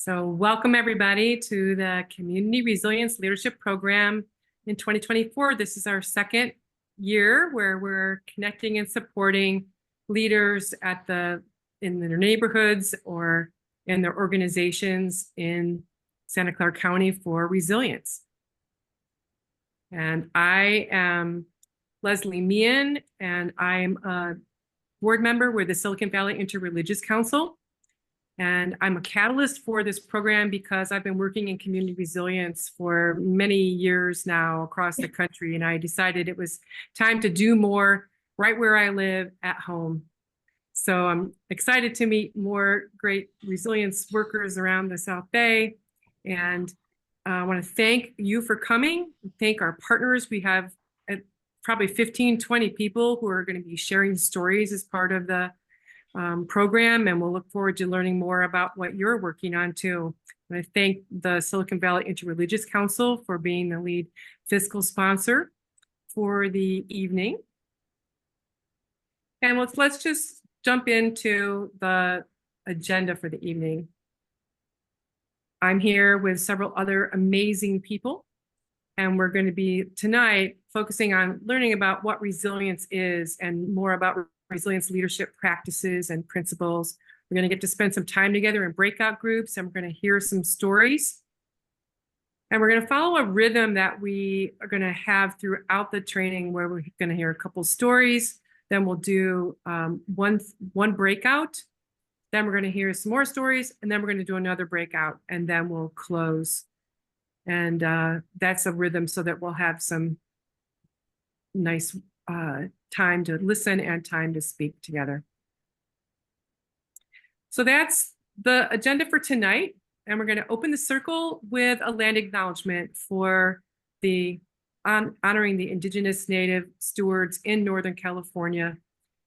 So welcome everybody to the Community Resilience Leadership Program in 2024. This is our second year where we're connecting and supporting leaders in their neighborhoods or in their organizations in Santa Clara County for resilience. And I am Leslie Meehan, and I'm a board member with the Silicon Valley Interreligious Council. And I'm a catalyst for this program because I've been working in community resilience for many years now across the country. And I decided it was time to do more right where I live at home. So I'm excited to meet more great resilience workers around the South Bay. And I want to thank you for coming, thank our partners. We have probably 15, 20 people who are going to be sharing stories as part of the program, and we'll look forward to learning more about what you're working on too. And I thank the Silicon Valley Interreligious Council for being the lead fiscal sponsor for the evening. And let's just jump into the agenda for the evening. I'm here with several other amazing people, and we're going to be tonight focusing on learning about what resilience is and more about resilience leadership practices and principles. We're going to get to spend some time together in breakout groups, and we're going to hear some stories. And we're going to follow a rhythm that we are going to have throughout the training, where we're going to hear a couple stories. Then we'll do one breakout. Then we're going to hear some more stories, and then we're going to do another breakout, and then we'll close. And that's a rhythm so that we'll have some nice time to listen and time to speak together. So that's the agenda for tonight. And we're going to open the circle with a land acknowledgement for the honoring the Indigenous Native stewards in Northern California.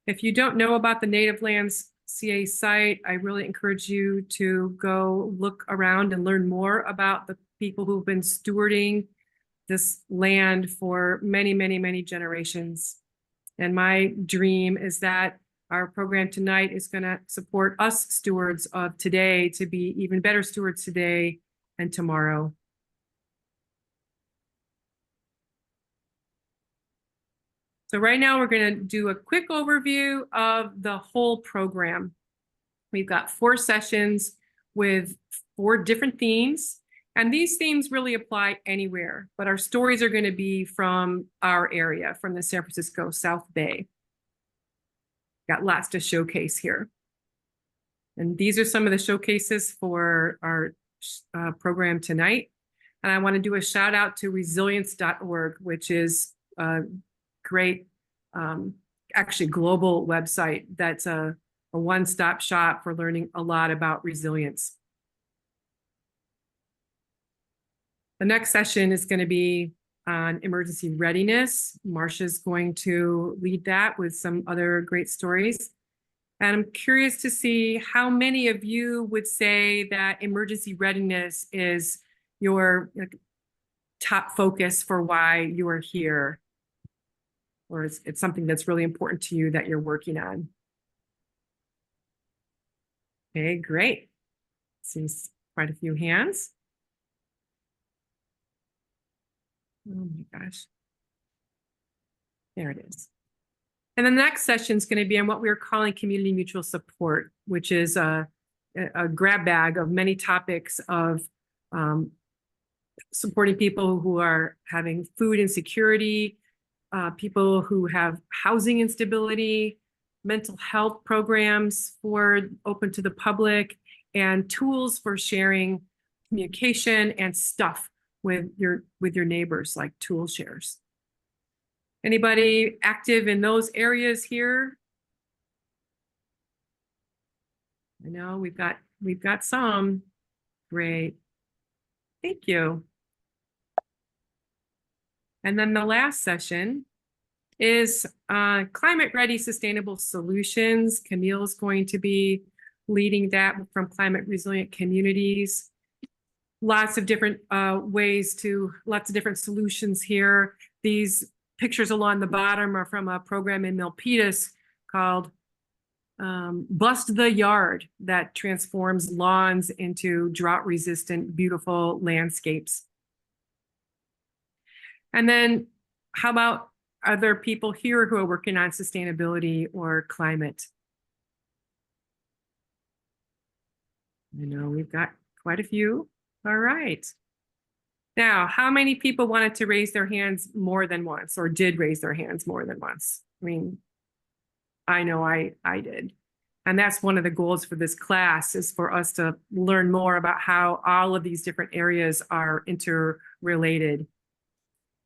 If you don't know about the Native Lands CA site, I really encourage you to go look around and learn more about the people who've been stewarding this land for many, many, many generations. And my dream is that our program tonight is going to support us stewards of today to be even better stewards today and tomorrow. So right now we're going to do a quick overview of the whole program. We've got 4 sessions with 4 different themes. And these themes really apply anywhere, but our stories are going to be from our area, from the San Francisco South Bay. Got lots to showcase here. And these are some of the showcases for our program tonight. And I want to do a shout out to resilience.org, which is a great, actually global website that's a one-stop shop for learning a lot about resilience. The next session is going to be on emergency readiness. Marcia's going to lead that with some other great stories. And I'm curious to see how many of you would say that emergency readiness is your top focus for why you are here, or it's something that's really important to you that you're working on. Okay, great. Seems quite a few hands. Oh my gosh. There it is. And the next session is going to be on what we're calling community mutual support, which is a grab bag of many topics of supporting people who are having food insecurity, people who have housing instability, mental health programs open to the public, and tools for sharing communication and stuff with your neighbors, like tool shares. Anybody active in those areas here? I know we've got some. Great. Thank you. And then the last session is climate ready sustainable solutions. Camille's going to be leading that from Climate Resilient Communities. Lots of different lots of different solutions here. These pictures along the bottom are from a program in Milpitas called Bust the Yard that transforms lawns into drought-resistant, beautiful landscapes. And then how about other people here who are working on sustainability or climate? I know we've got quite a few. All right. Now, how many people wanted to raise their hands more than once or did raise their hands more than once? I mean, I know I did. And that's one of the goals for this class, is for us to learn more about how all of these different areas are interrelated.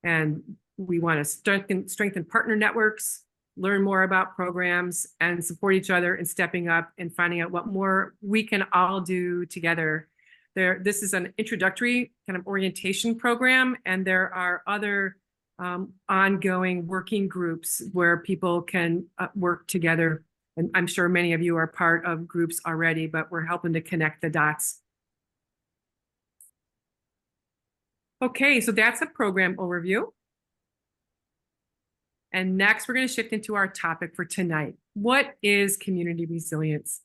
And we want to strengthen partner networks, learn more about programs, and support each other in stepping up and finding out what more we can all do together. This is an introductory kind of orientation program, and there are other ongoing working groups where people can work together. And I'm sure many of you are part of groups already, but we're helping to connect the dots. Okay, so that's a program overview. And next, we're going to shift into our topic for tonight. What is community resilience?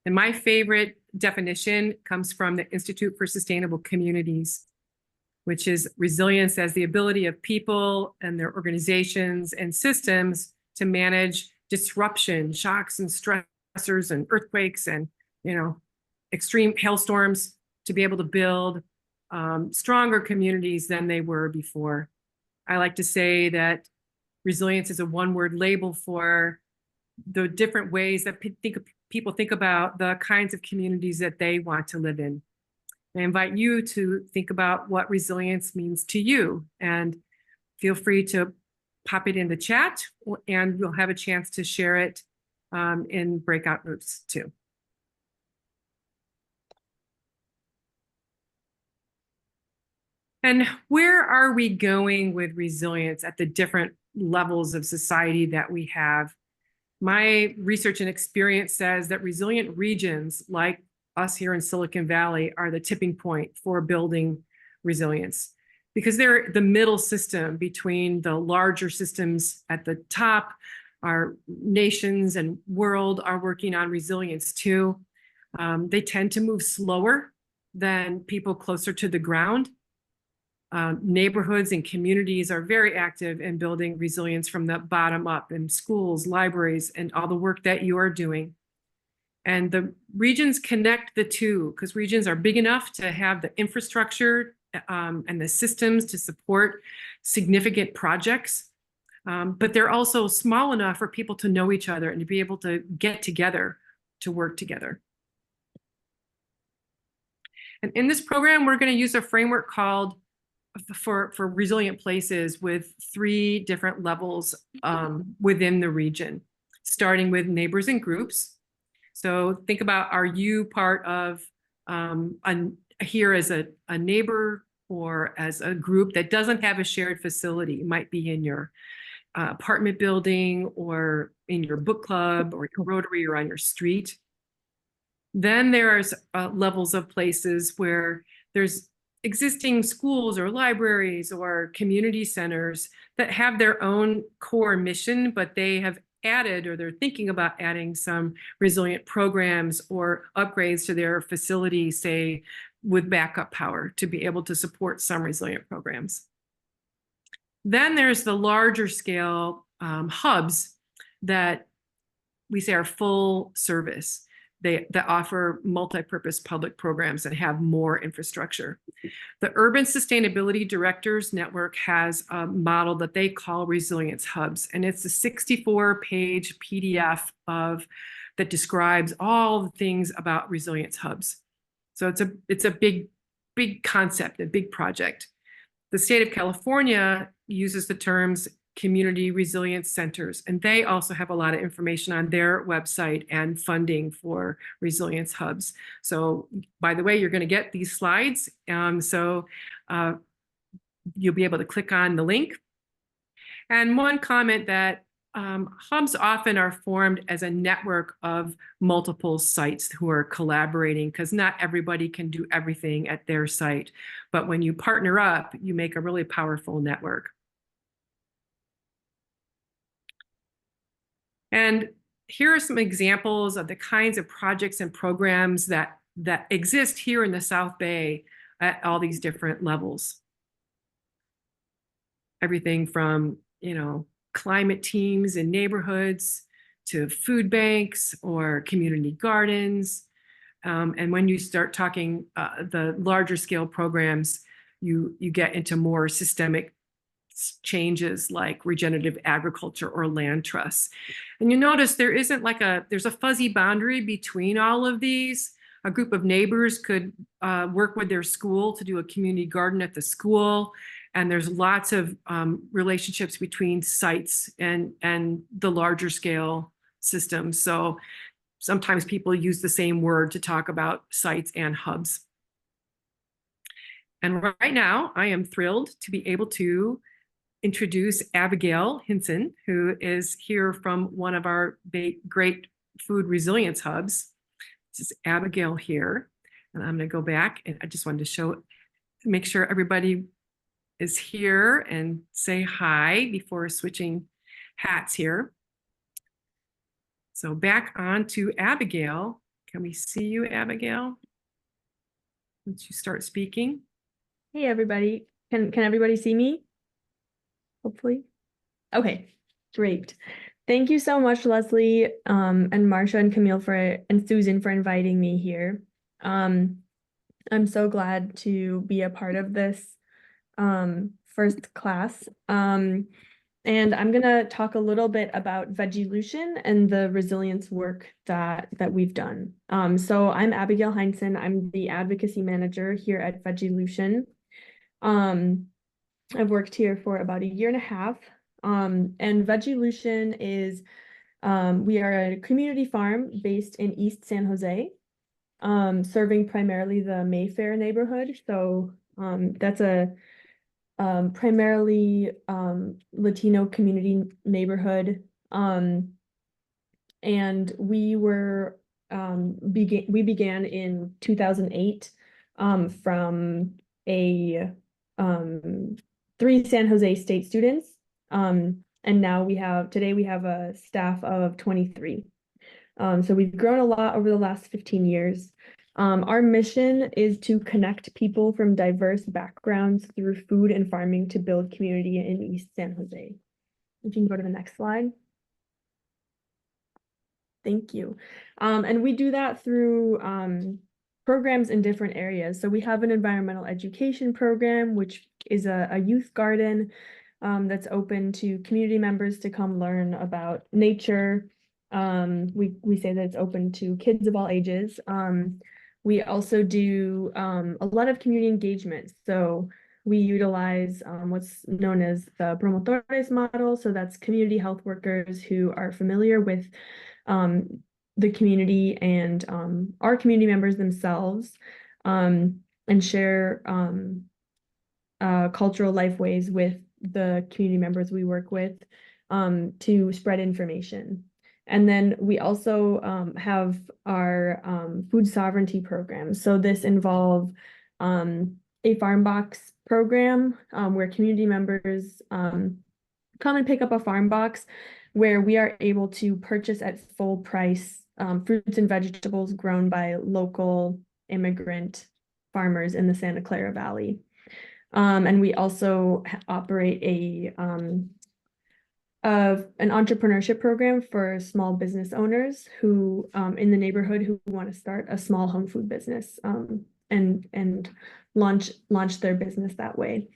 And my favorite definition comes from the Institute for Sustainable Communities, which is resilience as the ability of people and their organizations and systems to manage disruption, shocks and stressors and earthquakes and, extreme hailstorms, to be able to build stronger communities than they were before. I like to say that resilience is a one-word label for the different ways that people think about the kinds of communities that they want to live in. I invite you to think about what resilience means to you, and feel free to pop it in the chat, and we'll have a chance to share it in breakout groups too. And where are we going with resilience at the different levels of society that we have? My research and experience says that resilient regions like us here in Silicon Valley are the tipping point for building resilience, because they're the middle system between the larger systems at the top. Our nations and world are working on resilience too. They tend to move slower than people closer to the ground. Neighborhoods and communities are very active in building resilience from the bottom up, in schools, libraries, and all the work that you are doing. And the regions connect the two, because regions are big enough to have the infrastructure and the systems to support significant projects. But they're also small enough for people to know each other and to be able to get together to work together. And in this program, we're going to use a framework called for resilient places, with 3 different levels within the region, starting with neighbors and groups. So think about, are you part of here as a neighbor or as a group that doesn't have a shared facility? It might be in your apartment building or in your book club or your Rotary or on your street. Then there's levels of places where there's existing schools or libraries or community centers that have their own core mission, but they have added, or they're thinking about adding, some resilient programs or upgrades to their facility, say with backup power, to be able to support some resilient programs. Then there's the larger scale hubs that we say are full service. That offer multi-purpose public programs and have more infrastructure. The Urban Sustainability Directors Network has a model that they call Resilience Hubs, and it's a 64-page PDF that describes all the things about Resilience Hubs. So it's a big concept, a big project. The state of California uses the terms community resilience centers, and they also have a lot of information on their website and funding for resilience hubs. So by the way, you're going to get these slides, so you'll be able to click on the link. And one comment that hubs often are formed as a network of multiple sites who are collaborating, because not everybody can do everything at their site. But when you partner up, you make a really powerful network. And here are some examples of the kinds of projects and programs that exist here in the South Bay at all these different levels. Everything from, climate teams in neighborhoods to food banks or community gardens. And when you start talking the larger scale programs, you get into more systemic changes like regenerative agriculture or land trusts. And you notice there isn't there's a fuzzy boundary between all of these. A group of neighbors could work with their school to do a community garden at the school. And there's lots of relationships between sites and the larger scale systems. So sometimes people use the same word to talk about sites and hubs. And right now, I am thrilled to be able to introduce Abigail Hinson, who is here from one of our great food resilience hubs. This is Abigail here. And I'm going to go back, and I just wanted to make sure everybody is here and say hi before switching hats here. So back on to Abigail. Can we see you, Abigail? Once you start speaking. Hey, everybody. Can everybody see me? Hopefully. Okay, great. Thank you so much, Leslie, and Marsha and Camille and Susan for inviting me here. I'm so glad to be a part of this first class. And I'm gonna talk a little bit about Veggielution and the resilience work that we've done. So I'm Abigail Hinson. I'm the advocacy manager here at Veggielution. I've worked here for about 1.5 years. And Veggielution is, we are a community farm based in East San Jose, serving primarily the Mayfair neighborhood. So that's a primarily Latino community neighborhood. And we began in 2008 from 3 San Jose State students. And now today we have a staff of 23. So we've grown a lot over the last 15 years. Our mission is to connect people from diverse backgrounds through food and farming to build community in East San Jose. If you can go to the next slide. Thank you. And we do that through programs in different areas. So we have an environmental education program, which is a youth garden that's open to community members to come learn about nature. We say that it's open to kids of all ages. We also do a lot of community engagement. So we utilize what's known as the promotores model. So that's community health workers who are familiar with the community and our community members themselves, and share cultural lifeways with the community members we work with to spread information. And then we also have our food sovereignty program. So this involves a farm box program where community members come and pick up a farm box where we are able to purchase at full price fruits and vegetables grown by local immigrant farmers in the Santa Clara Valley. And we also operate an entrepreneurship program for small business owners who in the neighborhood who want to start a small home food business and launch their business that way.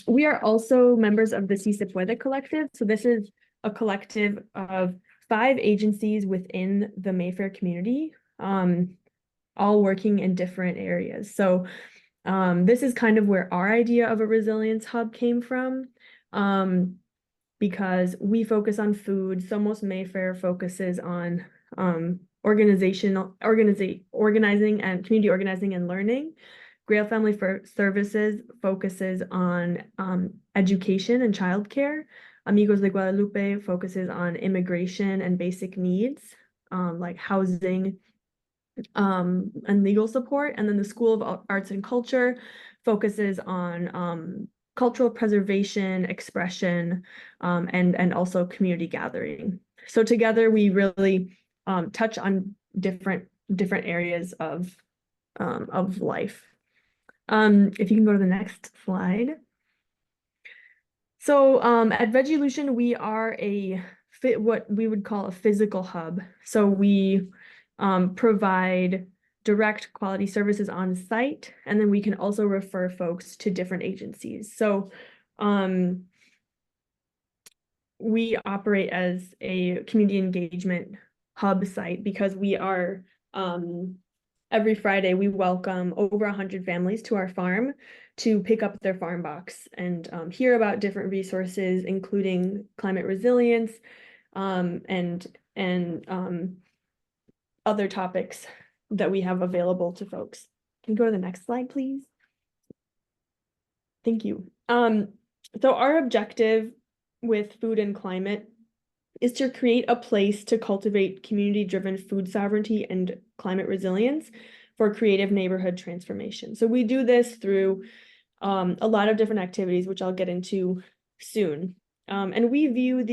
We are also members of the Si Se Puede collective. So this is a collective of 5 agencies within the Mayfair community, all working in different areas. So this is kind of where our idea of a resilience hub came from. Because we focus on food. Somos Mayfair focuses on organizing and community organizing and learning. Grail Family Services focuses on education and childcare. Amigos de Guadalupe focuses on immigration and basic needs, like housing and legal support. And then the School of Arts and Culture focuses on cultural preservation, expression, and also community gathering. So together we really touch on different areas of life. If you can go to the next slide. So at Veggielution, we are what we would call a physical hub. So we provide direct quality services on site, and then we can also refer folks to different agencies. So we operate as a community engagement hub site because we are every Friday we welcome over 100 families to our farm to pick up their farm box and hear about different resources, including climate resilience and other topics that we have available to folks. Can you go to the next slide, please? Thank you. So our objective with food and climate is to create a place to cultivate community-driven food sovereignty and climate resilience for creative neighborhood transformation. So we do this through a lot of different activities, which I'll get into soon. And we view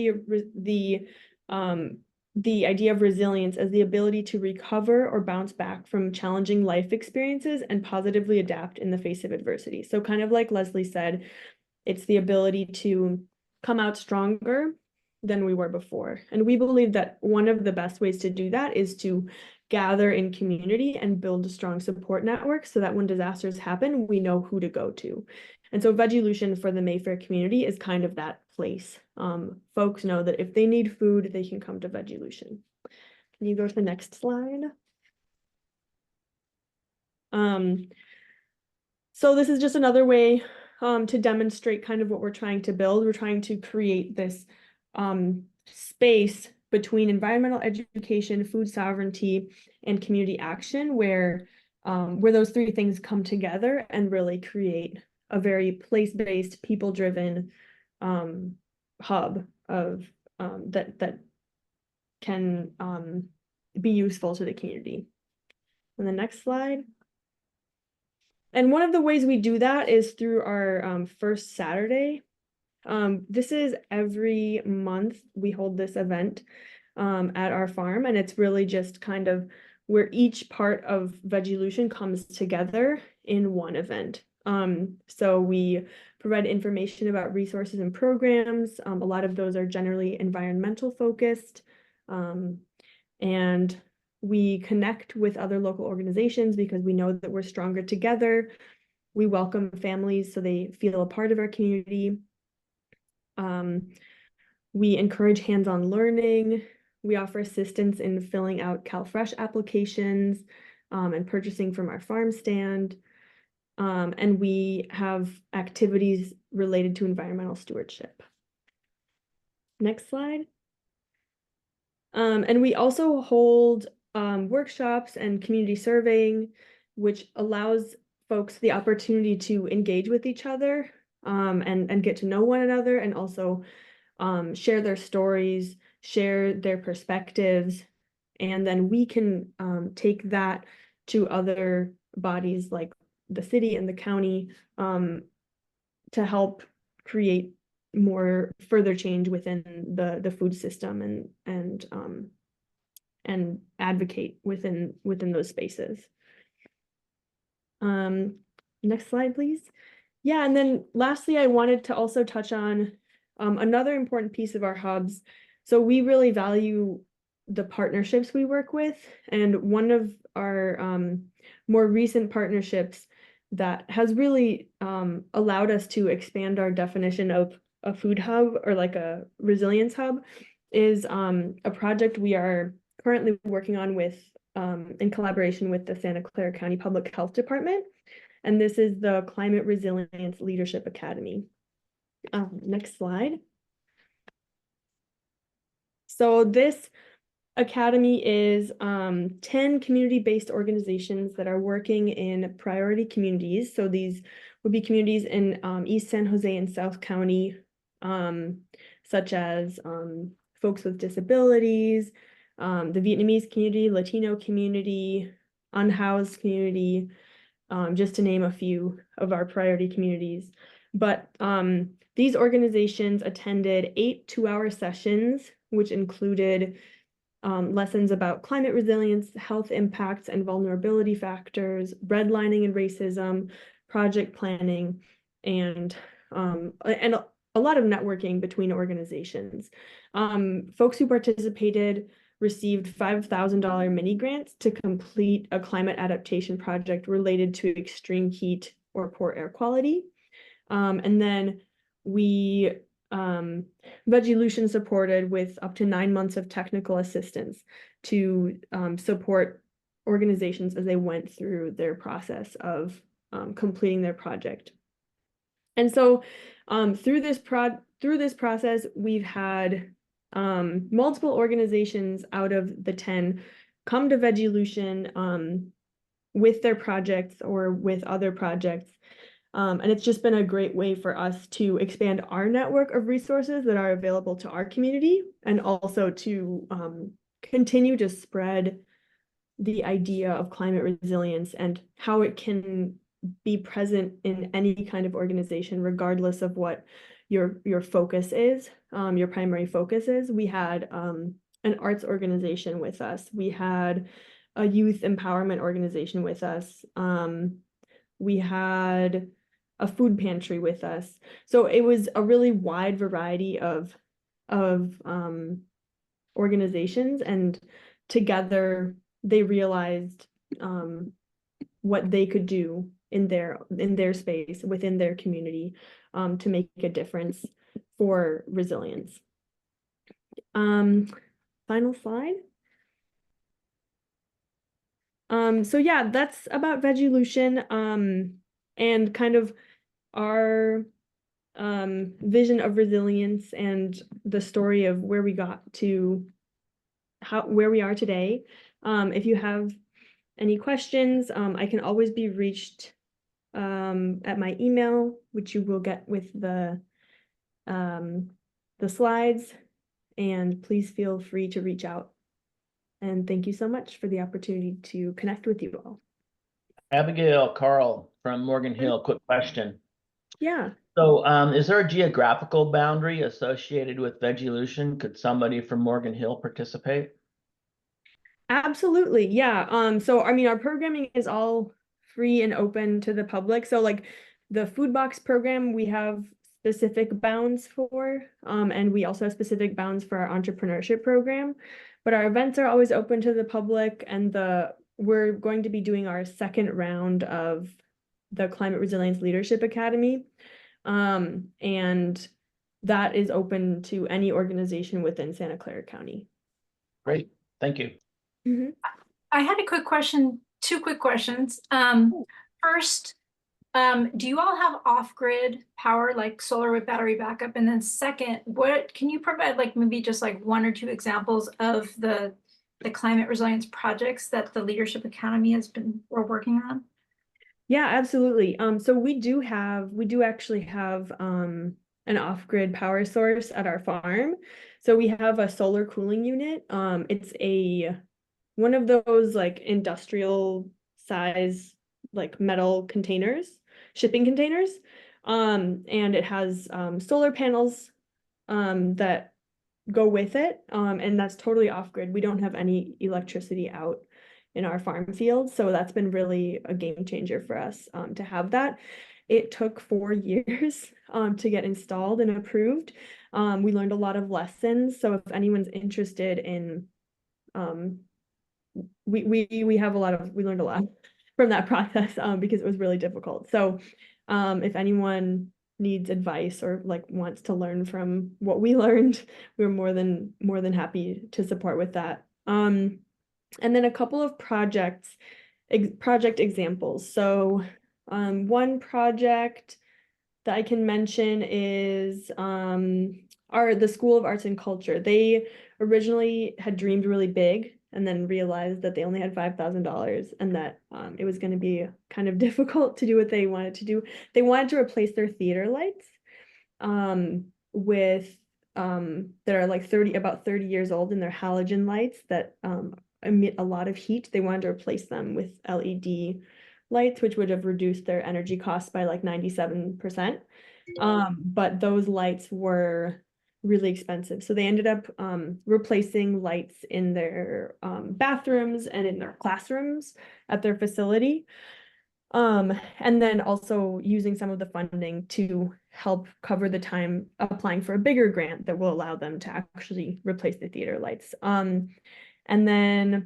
the idea of resilience as the ability to recover or bounce back from challenging life experiences and positively adapt in the face of adversity. So kind of like Leslie said, it's the ability to come out stronger than we were before. And we believe that one of the best ways to do that is to gather in community and build a strong support network so that when disasters happen, we know who to go to. And so Veggielution for the Mayfair community is kind of that place. Folks know that if they need food, they can come to Veggielution. Can you go to the next slide? So this is just another way to demonstrate kind of what we're trying to build. We're trying to create this space between environmental education, food sovereignty, and community action where those three things come together and really create a very place-based, people-driven hub of that can be useful to the community. On the next slide. And one of the ways we do that is through our first Saturday. This is every month we hold this event at our farm, and it's really just kind of where each part of Veggielution comes together in one event. So we provide information about resources and programs. A lot of those are generally environmental focused, and we connect with other local organizations because we know that we're stronger together. We welcome families so they feel a part of our community. We encourage hands-on learning. We offer assistance in filling out CalFresh applications and purchasing from our farm stand. And we have activities related to environmental stewardship. Next slide. And we also hold workshops and community surveying, which allows folks the opportunity to engage with each other and get to know one another, and also share their stories, share their perspectives, and then we can take that to other bodies like the city and the county to help create more further change within the food system and advocate within those spaces. Next slide, please. Yeah, and then lastly, I wanted to also touch on another important piece of our hubs. So we really value the partnerships we work with, and one of our more recent partnerships that has really allowed us to expand our definition of a food hub or like a resilience hub is a project we are currently working on with in collaboration with the Santa Clara County Public Health Department. And this is the Climate Resilience Leadership Academy. Next slide. So this academy is 10 community-based organizations that are working in priority communities. So these would be communities in East San Jose and South County, such as folks with disabilities, the Vietnamese community, Latino community, unhoused community, just to name a few of our priority communities. But these organizations attended 8 two-hour sessions, which included lessons about climate resilience, health impacts and vulnerability factors, redlining and racism, project planning, and a lot of networking between organizations. Folks who participated received $5,000 mini grants to complete a climate adaptation project related to extreme heat or poor air quality. And then we Veggielution supported with up to 9 months of technical assistance to support organizations as they went through their process of completing their project. And so through this process, we've had multiple organizations out of the 10 come to Veggielution with their projects or with other projects. And it's just been a great way for us to expand our network of resources that are available to our community, and also to continue to spread the idea of climate resilience and how it can be present in any kind of organization, regardless of what your focus is, your primary focus is. We had an arts organization with us. We had a youth empowerment organization with us. We had a food pantry with us. So it was a really wide variety of organizations, and together they realized what they could do in their space, within their community, to make a difference for resilience. Final slide. So yeah, that's about Veggielution, and kind of our vision of resilience and the story of where we got to where we are today. If you have any questions, I can always be reached at my email, which you will get with the slides, and please feel free to reach out. And thank you so much for the opportunity to connect with you all. Abigail, Carl from Morgan Hill, quick question. Yeah. So is there a geographical boundary associated with Veggielution? Could somebody from Morgan Hill participate? Absolutely. Yeah. So I mean, our programming is all free and open to the public. So like the food box program, we have specific bounds for, and we also have specific bounds for our entrepreneurship program. But our events are always open to the public, and we're going to be doing our second round of the Climate Resilience Leadership Academy. And that is open to any organization within Santa Clara County. Great, thank you. Mm-hmm. I had a quick question, 2 quick questions. First, do you all have off-grid power, like solar with battery backup? And then second, what can you provide, like maybe just like 1 or 2 examples of the climate resilience projects that the Leadership Academy we're working on? Yeah, absolutely. So we do actually have an off-grid power source at our farm. So we have a solar cooling unit. It's one of those like industrial size, like metal containers, shipping containers. And it has solar panels that go with it. And that's totally off-grid. We don't have any electricity out in our farm fields. So that's been really a game changer for us to have that. It took 4 years to get installed and approved. We learned a lot of lessons. So if anyone's interested in, we learned a lot from that process because it was really difficult. So if anyone needs advice or like wants to learn from what we learned, we're more than happy to support with that. And then a couple of project examples. So one project that I can mention is the School of Arts and Culture. They originally had dreamed really big and then realized that they only had $5,000 and that it was going to be kind of difficult to do what they wanted to do. They wanted to replace their theater lights with that are like about 30 years old, and they're halogen lights that emit a lot of heat. They wanted to replace them with LED lights, which would have reduced their energy costs by like 97%. But those lights were really expensive. So they ended up replacing lights in their bathrooms and in their classrooms at their facility. And then also using some of the funding to help cover the time applying for a bigger grant that will allow them to actually replace the theater lights. And then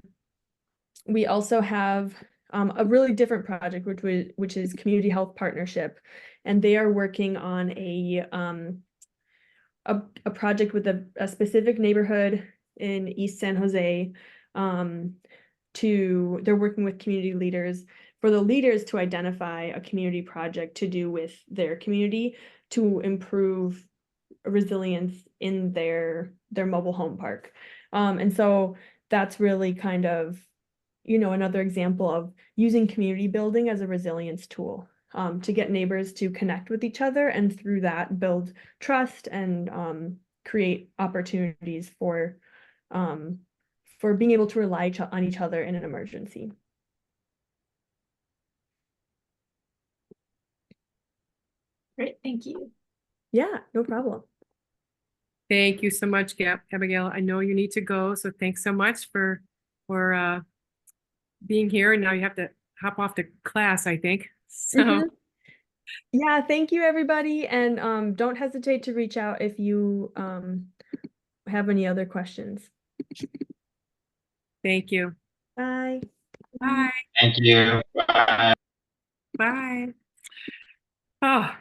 we also have a really different project, which is Community Health Partnership, and they are working on a project with a specific neighborhood in East San Jose. They're working with community leaders for the leaders to identify a community project to do with their community to improve resilience in their mobile home park. And so that's really kind of, another example of using community building as a resilience tool to get neighbors to connect with each other, and through that build trust and create opportunities for being able to rely on each other in an emergency. Great, thank you. Yeah, no problem. Thank you so much, Abigail. I know you need to go, so thanks so much for being here. And now you have to hop off to class, I think. So yeah, thank you, everybody. And don't hesitate to reach out if you have any other questions. thank you. Bye. Bye. Thank you. Bye. Bye. Oh,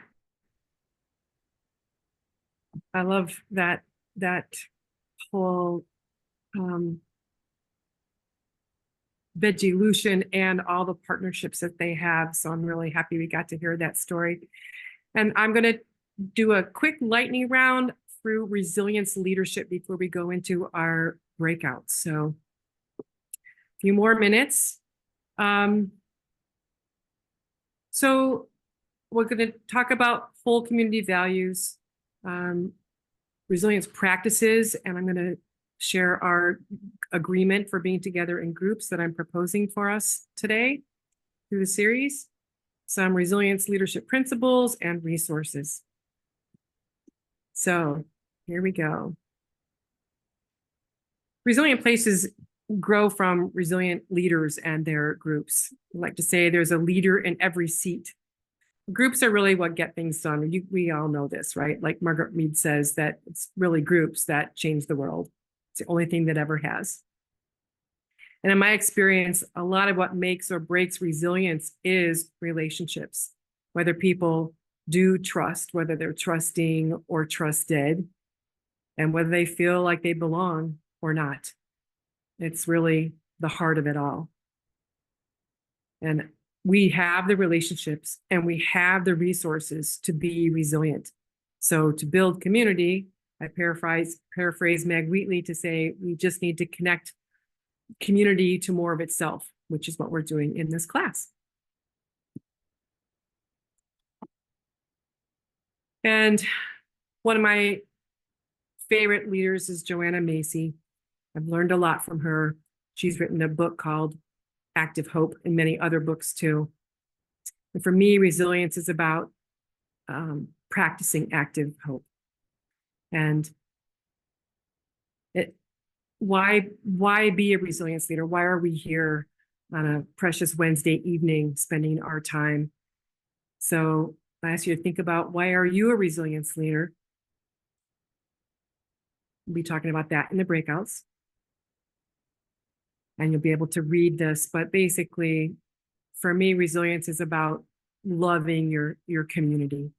I love that whole Veggielution and all the partnerships that they have. So I'm really happy we got to hear that story. And I'm going to do a quick lightning round through resilience leadership before we go into our breakouts. So a few more minutes. So we're going to talk about whole community values, resilience practices, and I'm going to share our agreement for being together in groups that I'm proposing for us today through the series, some resilience leadership principles and resources. So here we go. Resilient places grow from resilient leaders and their groups. I like to say there's a leader in every seat. Groups are really what get things done. We all know this, right? Like Margaret Mead says that it's really groups that change the world. It's the only thing that ever has. And in my experience, a lot of what makes or breaks resilience is relationships, whether people do trust, whether they're trusting or trusted, and whether they feel like they belong or not. It's really the heart of it all. And we have the relationships and we have the resources to be resilient. So to build community, I paraphrase Meg Wheatley to say, we just need to connect community to more of itself, which is what we're doing in this class. And one of my favorite leaders is Joanna Macy. I've learned a lot from her. She's written a book called Active Hope and many other books too. And for me, resilience is about practicing active hope. And why be a resilience leader? Why are we here on a precious Wednesday evening spending our time? So I ask you to think about, why are you a resilience leader? We'll be talking about that in the breakouts. And you'll be able to read this, but basically, for me, resilience is about loving your community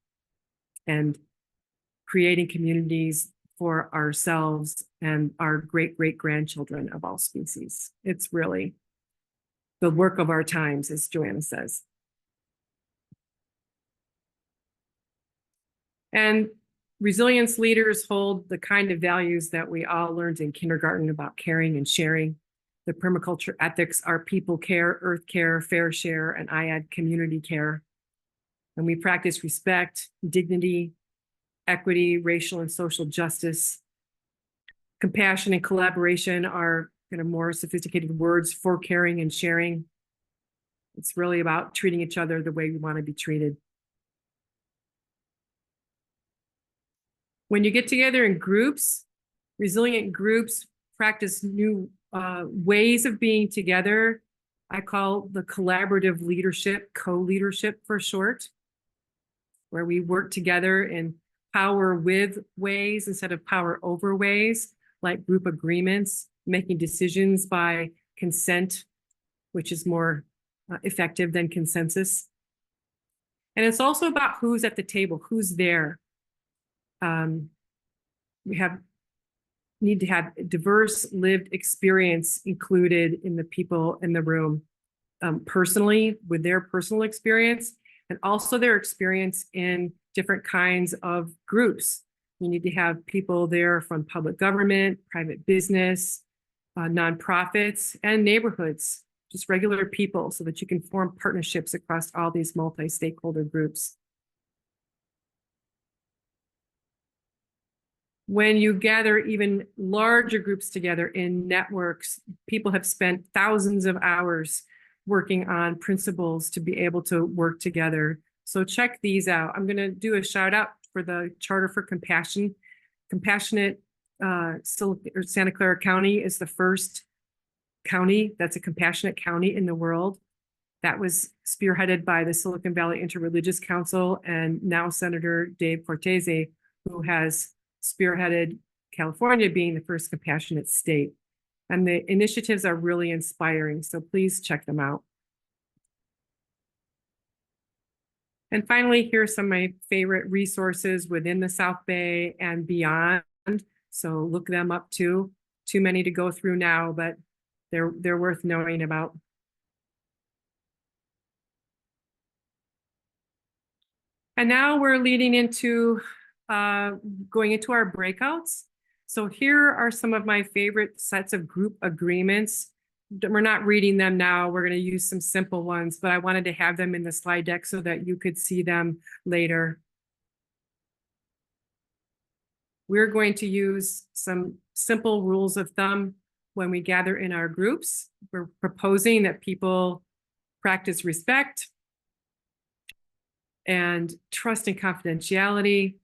and creating communities for ourselves and our great-great-grandchildren of all species. It's really the work of our times, as Joanna says. And resilience leaders hold the kind of values that we all learned in kindergarten about caring and sharing. The permaculture ethics are people care, earth care, fair share, and I add community care. And we practice respect, dignity, equity, racial and social justice. Compassion and collaboration are kind of more sophisticated words for caring and sharing. It's really about treating each other the way we want to be treated. When you get together in groups, resilient groups practice new ways of being together. I call the collaborative leadership, co-leadership for short, where we work together in power with ways instead of power over ways, like group agreements, making decisions by consent, which is more effective than consensus. And it's also about who's at the table, who's there. We need to have diverse lived experience included in the people in the room, personally with their personal experience, and also their experience in different kinds of groups. You need to have people there from public government, private business, nonprofits, and neighborhoods, just regular people, so that you can form partnerships across all these multi-stakeholder groups. When you gather even larger groups together in networks, people have spent thousands of hours working on principles to be able to work together. So check these out. I'm going to do a shout out for the Charter for Compassion. Compassionate Santa Clara County is the first county that's a compassionate county in the world. That was spearheaded by the Silicon Valley Interreligious Council and now Senator Dave Cortese, who has spearheaded California being the first compassionate state. And the initiatives are really inspiring, so please check them out. And finally, here are some of my favorite resources within the South Bay and beyond. So look them up too. Too many to go through now, but they're worth knowing about. And now we're leading into going into our breakouts. So here are some of my favorite sets of group agreements. We're not reading them now. We're going to use some simple ones, but I wanted to have them in the slide deck so that you could see them later. We're going to use some simple rules of thumb when we gather in our groups. We're proposing that people practice respect and trust and confidentiality,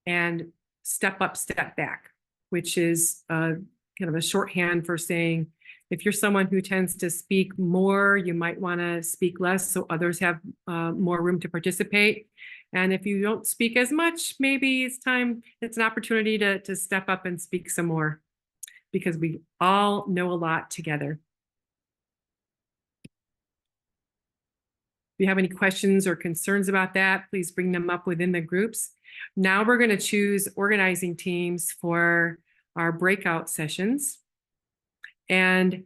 and step up, step back, which is kind of a shorthand for saying, if you're someone who tends to speak more, you might want to speak less so others have more room to participate. And if you don't speak as much, maybe it's an opportunity to step up and speak some more, because we all know a lot together. If you have any questions or concerns about that, please bring them up within the groups. Now we're going to choose organizing teams for our breakout sessions. And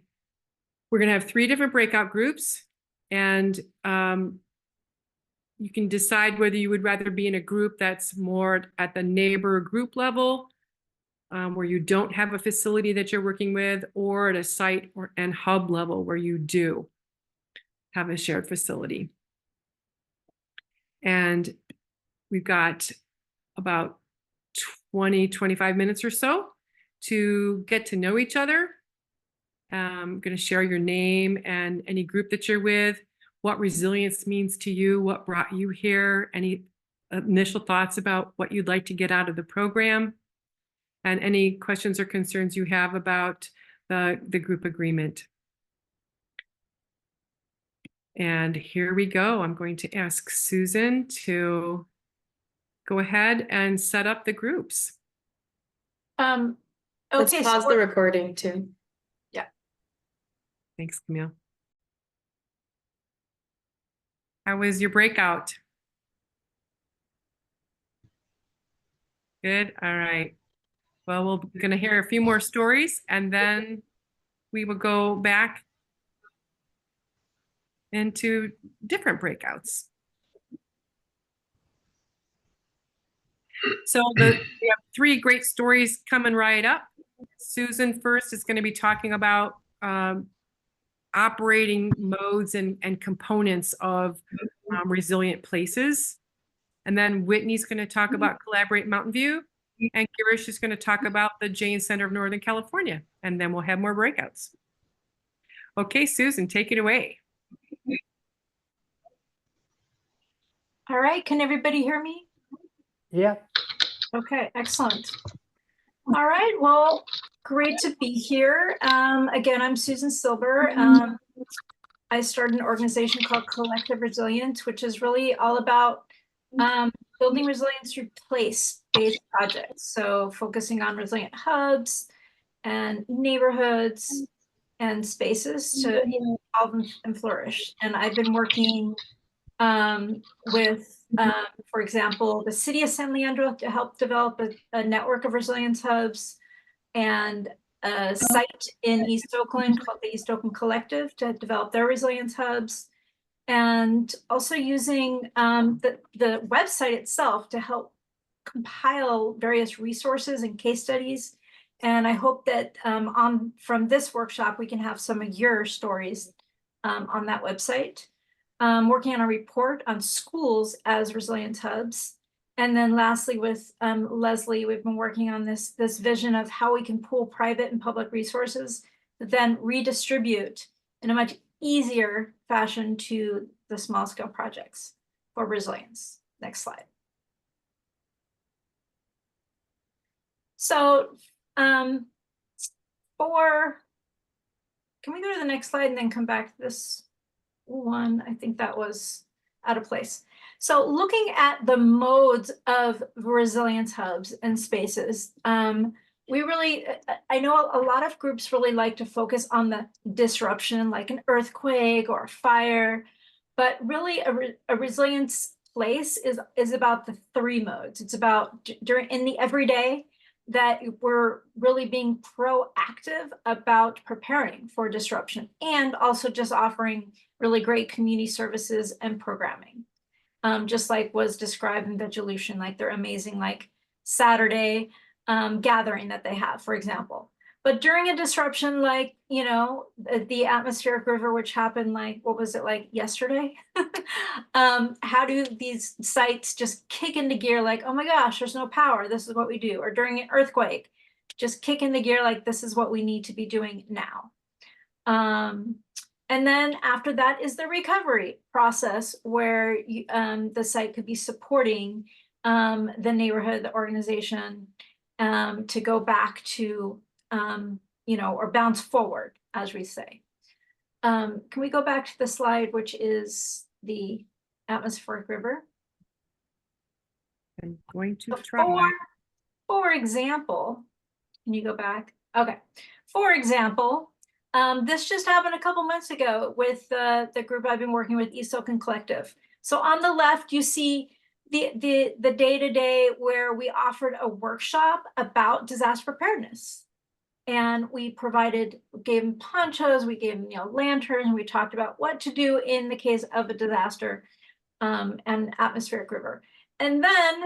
we're going to have 3 different breakout groups. And you can decide whether you would rather be in a group that's more at the neighbor group level, where you don't have a facility that you're working with, or at a site and hub level where you do have a shared facility. And we've got about 20-25 minutes or so to get to know each other. I'm going to share your name and any group that you're with, what resilience means to you, what brought you here, any initial thoughts about what you'd like to get out of the program, and any questions or concerns you have about the group agreement. And here we go. I'm going to ask Susan to go ahead and set up the groups. Okay, Let's pause the recording too. Thanks, Camille. How was your breakout? Good. All right. Well, we're going to hear a few more stories, and then we will go back into different breakouts. So we have 3 great stories coming right up. Susan first is going to be talking about operating modes and components of resilient places. And then Whitney's going to talk about Collaborate Mountain View, and Girish is going to talk about the Jain Center of Northern California, and then we'll have more breakouts. Okay, Susan, take it away. all right, can everybody hear me? Yeah. Okay, excellent. All right, well, great to be here. Again, I'm Susan Silber. I started an organization called Collective Resilience, which is really all about building resilience through place-based projects. So focusing on resilient hubs and neighborhoods and spaces to evolve and flourish. And I've been working with, for example, the city of San Leandro to help develop a network of resilience hubs, and a site in East Oakland called the East Oakland Collective to develop their resilience hubs, and also using the website itself to help compile various resources and case studies. And I hope that from this workshop, we can have some of your stories on that website. Working on a report on schools as resilience hubs. And then lastly, with Leslie, we've been working on this vision of how we can pool private and public resources that then redistribute in a much easier fashion to the small scale projects for resilience. Next slide. So can we go to the next slide and then come back to this one? I think that was out of place. So looking at the modes of resilience hubs and spaces, we really, I know a lot of groups really like to focus on the disruption, like an earthquake or a fire, but really a resilience place is about the three modes. It's about in the everyday, that we're really being proactive about preparing for disruption, and also just offering really great community services and programming. Just like was described in Veggielution, like their amazing like Saturday gathering that they have, for example. But during a disruption, like, you know, the atmospheric river, which happened like, what was it, like yesterday? How do these sites just kick into gear like, oh my gosh, there's no power, this is what we do? Or during an earthquake, just kick into gear like, this is what we need to be doing now. And then after that is the recovery process, where you, the site could be supporting the neighborhood, the organization, to go back to, you know, or bounce forward, as we say. Can we go back to the slide, which is the atmospheric river? I'm going to try. For example, can you go back? Okay. For example, this just happened a couple months ago with the group I've been working with, East Oakland Collective. So on the left, you see the day-to-day where we offered a workshop about disaster preparedness. And we gave them ponchos, we gave them, you know, lanterns, and we talked about what to do in the case of a disaster and atmospheric river. And then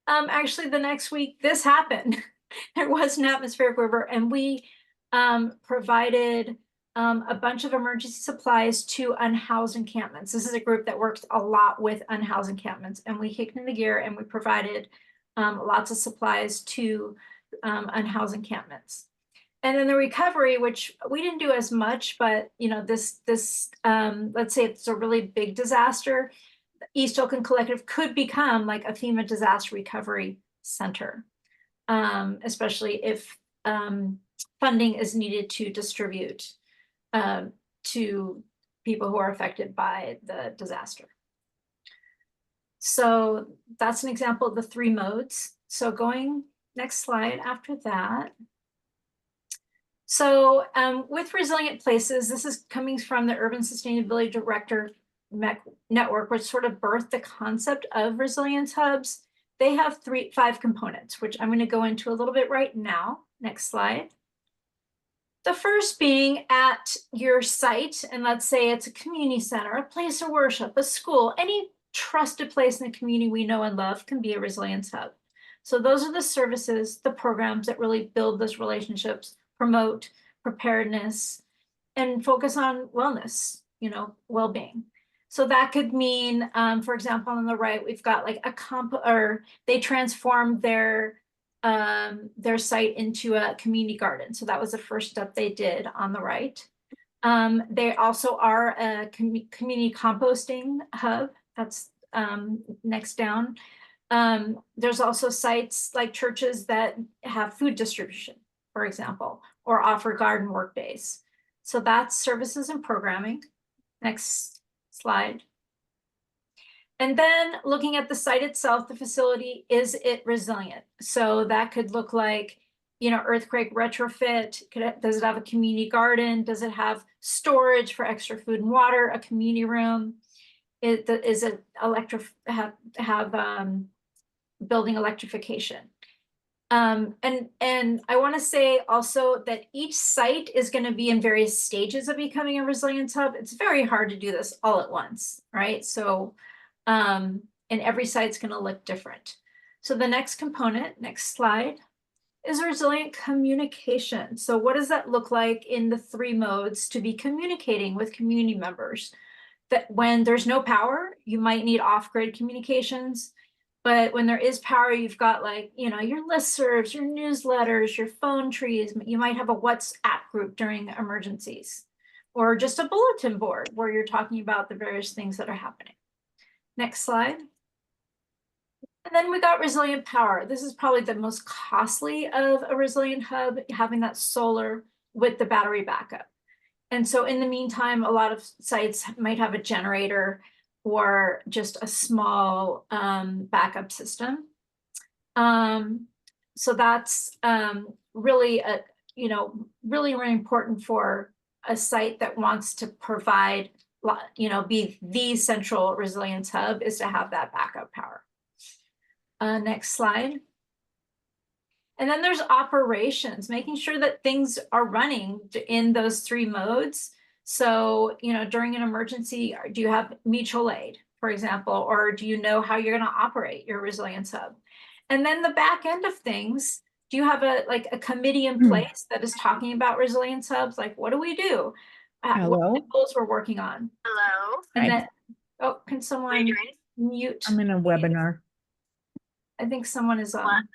actually the next week, this happened. There was an atmospheric river, and we provided a bunch of emergency supplies to unhoused encampments. This is a group that works a lot with unhoused encampments, and we kicked into gear and we provided lots of supplies to unhoused encampments. And then the recovery, which we didn't do as much, but you know, this let's say it's a really big disaster, East Oakland Collective could become like a FEMA disaster recovery center, especially if funding is needed to distribute to people who are affected by the disaster. So that's an example of the three modes. So going next slide after that. So with Resilient Places, this is coming from the Urban Sustainability Director Network, which sort of birthed the concept of resilience hubs. They have 5 components, which I'm going to go into a little bit right now. Next slide. The first being at your site, and let's say it's a community center, a place of worship, a school, any trusted place in the community we know and love can be a resilience hub. So those are the services, the programs that really build those relationships, promote preparedness, and focus on wellness, you know, well-being. So that could mean, for example, on the right, we've got like or they transformed their site into a community garden. So that was the first step they did on the right. They also are a community composting hub. That's next down. There's also sites like churches that have food distribution, for example, or offer garden work days. So that's services and programming. Next slide. And then looking at the site itself, the facility, is it resilient? So that could look like, earthquake retrofit. Does it have a community garden? Does it have storage for extra food and water? A community room? Is it building electrification? And I want to say also that each site is going to be in various stages of becoming a resilience hub. It's very hard to do this all at once, right? So, and every site's going to look different. So the next component, next slide, is resilient communication. So what does that look like in the 3 modes to be communicating with community members? That when there's no power, you might need off-grid communications. But when there is power, you've got your listservs, your newsletters, your phone trees. You might have a WhatsApp group during emergencies, or just a bulletin board where you're talking about the various things that are happening. Next slide. And then we got resilient power. This is probably the most costly of a resilient hub, having that solar with the battery backup. And so in the meantime, a lot of sites might have a generator or just a small backup system. So that's really really important for a site that wants to provide, be the central resilience hub, is to have that backup power. Next slide. And then there's operations, making sure that things are running in those 3 modes. So, during an emergency, do you have mutual aid, for example, or do you know how you're going to operate your resilience hub? And then the back end of things, do you have a committee in place that is talking about resilience hubs? Like, what do we do? Hello. What goals we're working on? Hello. And Hi. then, oh, can someone mute? I'm in a webinar. I think someone is on.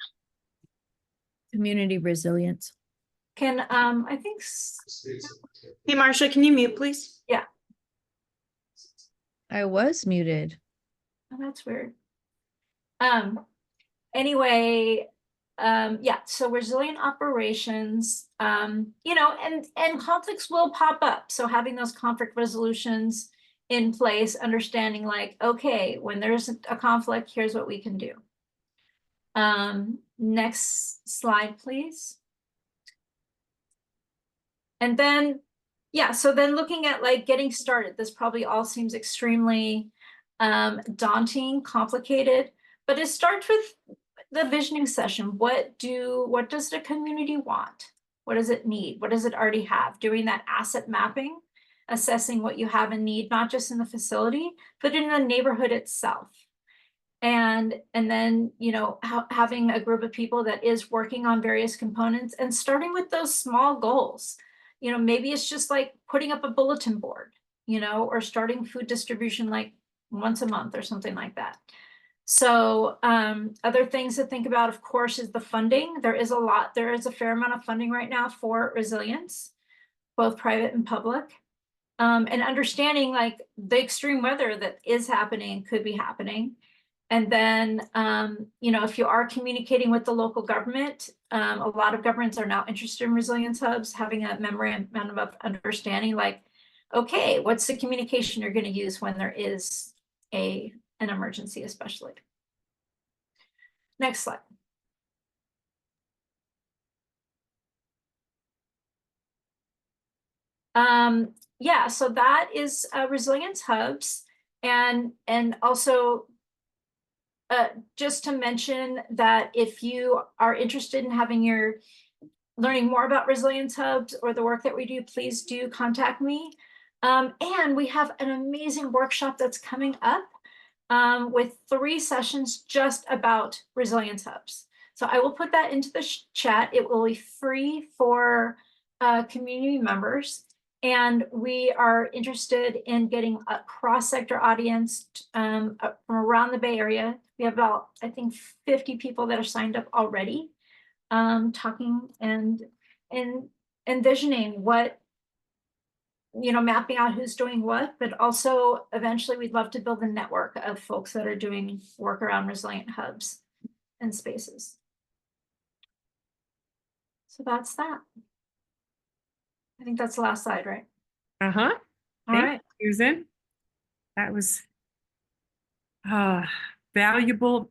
Community resilience. Can, I think, Hey, Marcia, can you mute, please? yeah. I was muted. Oh, that's weird. Anyway, yeah, so resilient operations, and conflicts will pop up. So having those conflict resolutions in place, understanding like, okay, when there's a conflict, here's what we can do. Next slide, please. And then, yeah, so then looking at getting started, this probably all seems extremely daunting, complicated, but it starts with the visioning session. What does the community want? What does it need? What does it already have? Doing that asset mapping, assessing what you have and need, not just in the facility, but in the neighborhood itself. And then, having a group of people that is working on various components and starting with those small goals. Maybe it's just like putting up a bulletin board, or starting food distribution like once a month or something like that. So other things to think about, of course, is the funding. There is a fair amount of funding right now for resilience, both private and public. And understanding the extreme weather that is happening, could be happening. And then, if you are communicating with the local government, a lot of governments are now interested in resilience hubs, having a memorandum of understanding, okay, what's the communication you're going to use when there is an emergency, especially. Next slide. Yeah, so that is resilience hubs, and also just to mention that if you are interested in learning more about resilience hubs or the work that we do, please do contact me. And we have an amazing workshop that's coming up with 3 sessions just about resilience hubs. So I will put that into the chat. It will be free for community members. And we are interested in getting a cross-sector audience from around the Bay Area. We have about, I think, 50 people that are signed up already, talking and envisioning what mapping out who's doing what, but also eventually we'd love to build a network of folks that are doing work around resilient hubs and spaces. So that's that. I think that's the last slide, right? Uh-huh. All Thank right. you, Susan. That was valuable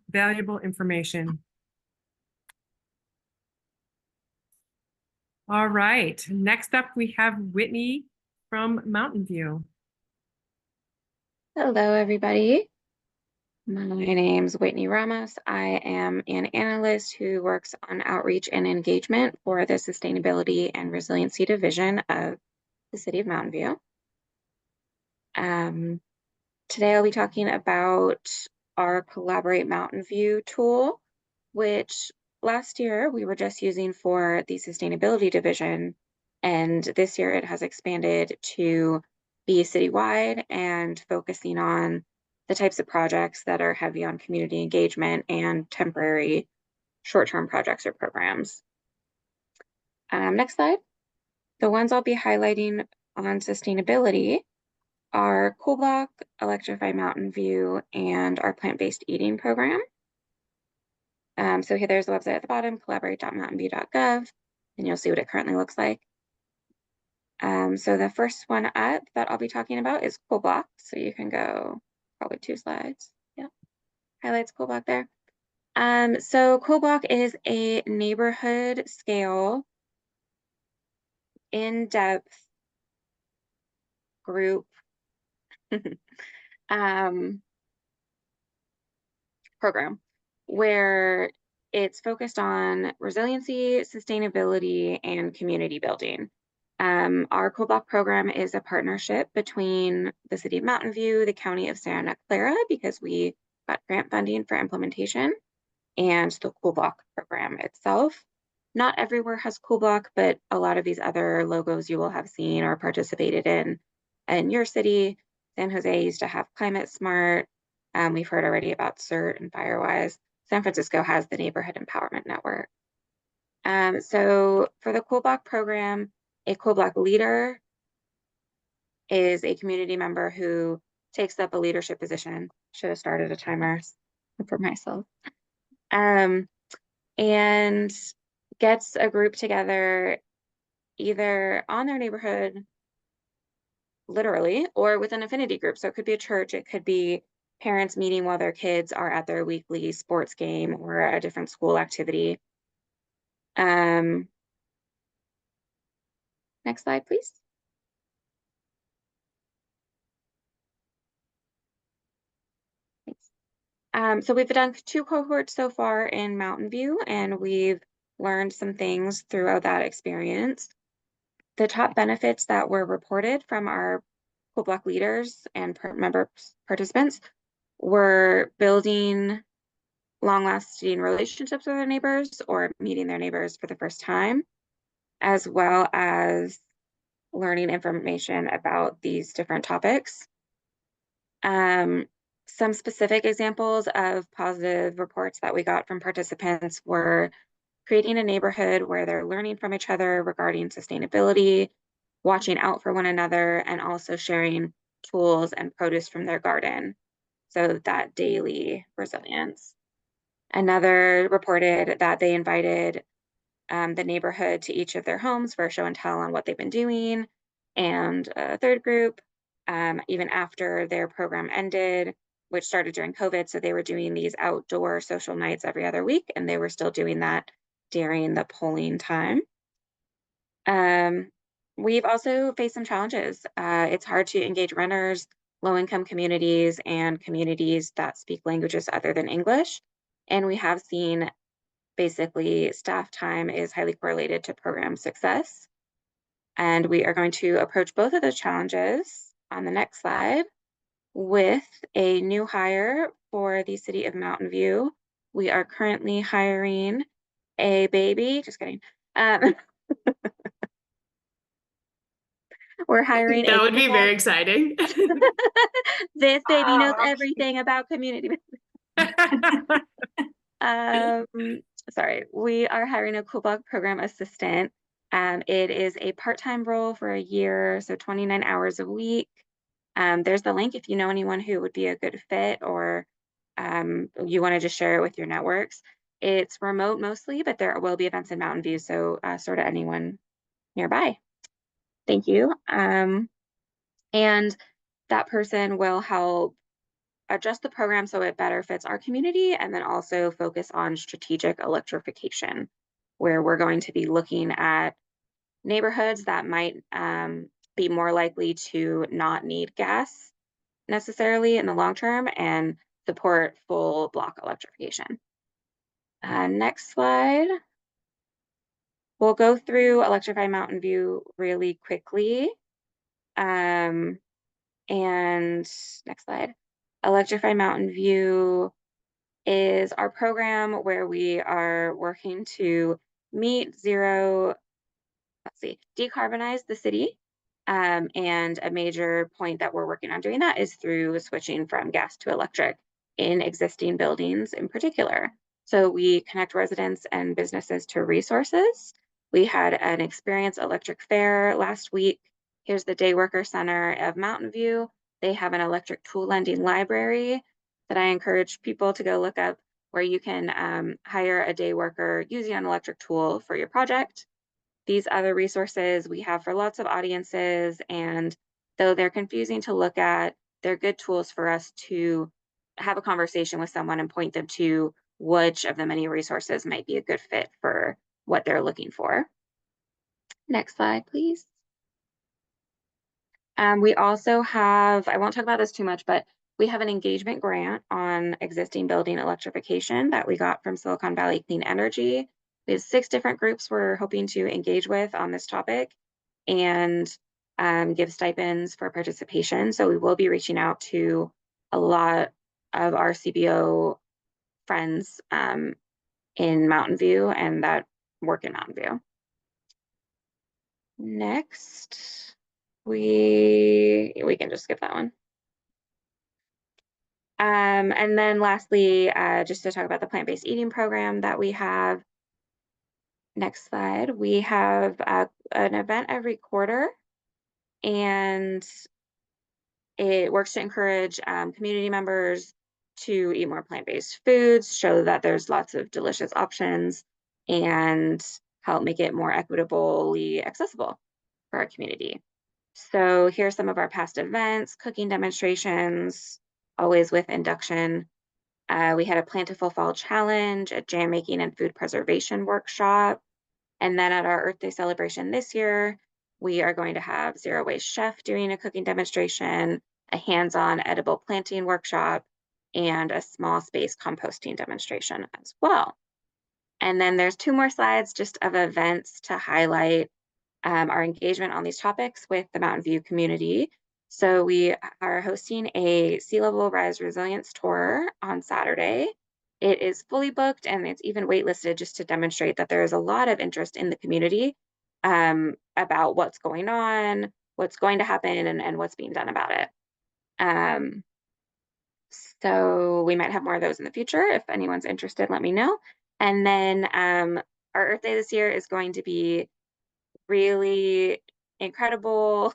information. All right. Next up, we have Whitney from Mountain View. Hello, everybody. My name's Whitney Ramos. I am an analyst who works on outreach and engagement for the Sustainability and Resiliency Division of the City of Mountain View. Today I'll be talking about our Collaborate Mountain View tool, which last year we were just using for the Sustainability Division, and this year it has expanded to be citywide and focusing on the types of projects that are heavy on community engagement and temporary short-term projects or programs. Next slide. The ones I'll be highlighting on sustainability are Cool Block, Electrify Mountain View, and our plant-based eating program. So here there's the website at the bottom, collaborate.mountainview.gov, and you'll see what it currently looks like. So the first one up that I'll be talking about is Cool Block. So you can go probably 2 slides. Yeah, highlights Cool Block there. So Cool Block is a neighborhood scale, in-depth group program where it's focused on resiliency, sustainability, and community building. Our Cool Block program is a partnership between the City of Mountain View, the County of Santa Clara, because we got grant funding for implementation, and the Cool Block program itself. Not everywhere has Cool Block, but a lot of these other logos you will have seen or participated in your city. San Jose used to have Climate Smart. We've heard already about CERT and Firewise. San Francisco has the Neighborhood Empowerment Network. So for the Cool Block program, a Cool Block leader is a community member who takes up a leadership position. Should have started a timer for myself. And gets a group together either on their neighborhood, literally, or with an affinity group. So it could be a church, it could be parents meeting while their kids are at their weekly sports game or a different school activity. Next slide, please. Thanks. So we've done 2 cohorts so far in Mountain View, and we've learned some things throughout that experience. The top benefits that were reported from our Cool Block leaders and member participants were building long-lasting relationships with their neighbors or meeting their neighbors for the first time, as well as learning information about these different topics. Some specific examples of positive reports that we got from participants were creating a neighborhood where they're learning from each other regarding sustainability, watching out for one another, and also sharing tools and produce from their garden. So that daily resilience. Another reported that they invited the neighborhood to each of their homes for a show and tell on what they've been doing. And a third group, even after their program ended, which started during COVID, so they were doing these outdoor social nights every other week, and they were still doing that during the polling time. We've also faced some challenges. It's hard to engage renters, low-income communities, and communities that speak languages other than English. And we have seen basically staff time is highly correlated to program success. And we are going to approach both of those challenges on the next slide with a new hire for the City of Mountain View. We are currently hiring a baby, just kidding. We're hiring That would be very exciting. This baby knows everything about community. Sorry, we are hiring a Cool Block program assistant. It is a part-time role for a year, so 29 hours a week. There's the link if you know anyone who would be a good fit, or you want to just share it with your networks. It's remote mostly, but there will be events in Mountain View, so sort of anyone nearby. Thank you. And that person will help adjust the program so it better fits our community, and then also focus on strategic electrification, where we're going to be looking at neighborhoods that might be more likely to not need gas necessarily in the long term and support full block electrification. Next slide. We'll go through Electrify Mountain View really quickly. And next slide. Electrify Mountain View is our program where we are working to decarbonize the city. And a major point that we're working on doing that is through switching from gas to electric in existing buildings in particular. So we connect residents and businesses to resources. We had an Experience Electric Fair last week. Here's the Day Worker Center of Mountain View. They have an electric tool lending library that I encourage people to go look up, where you can hire a day worker using an electric tool for your project. These other resources we have for lots of audiences, and though they're confusing to look at, they're good tools for us to have a conversation with someone and point them to which of the many resources might be a good fit for what they're looking for. Next slide, please. We also have, I won't talk about this too much, but we have an engagement grant on existing building electrification that we got from Silicon Valley Clean Energy. We have 6 different groups we're hoping to engage with on this topic and give stipends for participation. So we will be reaching out to a lot of our CBO friends in Mountain View and that work in Mountain View. Next, we can just skip that one. And then lastly, just to talk about the plant-based eating program that we have. Next slide. We have an event every quarter, and it works to encourage community members to eat more plant-based foods, show that there's lots of delicious options, and help make it more equitably accessible for our community. So here's some of our past events: cooking demonstrations, always with induction. We had a Plentiful Fall Challenge, a jam making and food preservation workshop. And then at our Earth Day celebration this year, we are going to have Zero Waste Chef doing a cooking demonstration, a hands-on edible planting workshop, and a small space composting demonstration as well. And then there's 2 more slides just of events to highlight our engagement on these topics with the Mountain View community. So we are hosting a Sea Level Rise Resilience Tour on Saturday. It is fully booked, and it's even waitlisted, just to demonstrate that there is a lot of interest in the community about what's going on, what's going to happen, and what's being done about it. So we might have more of those in the future. If anyone's interested, let me know. And then our Earth Day this year is going to be really incredible.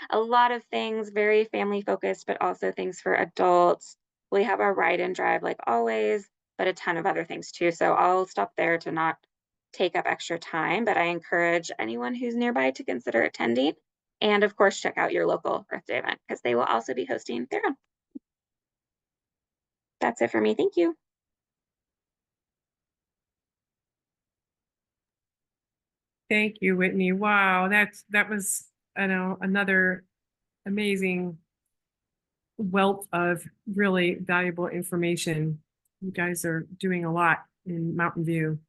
A lot of things, very family focused, but also things for adults. We have our ride and drive like always, but a ton of other things too. So I'll stop there to not take up extra time, but I encourage anyone who's nearby to consider attending. And of course, check out your local Earth Day event, because they will also be hosting their own. That's it for me. Thank you. Thank you, Whitney. Wow, that was, I know, another amazing wealth of really valuable information. You guys are doing a lot in Mountain View.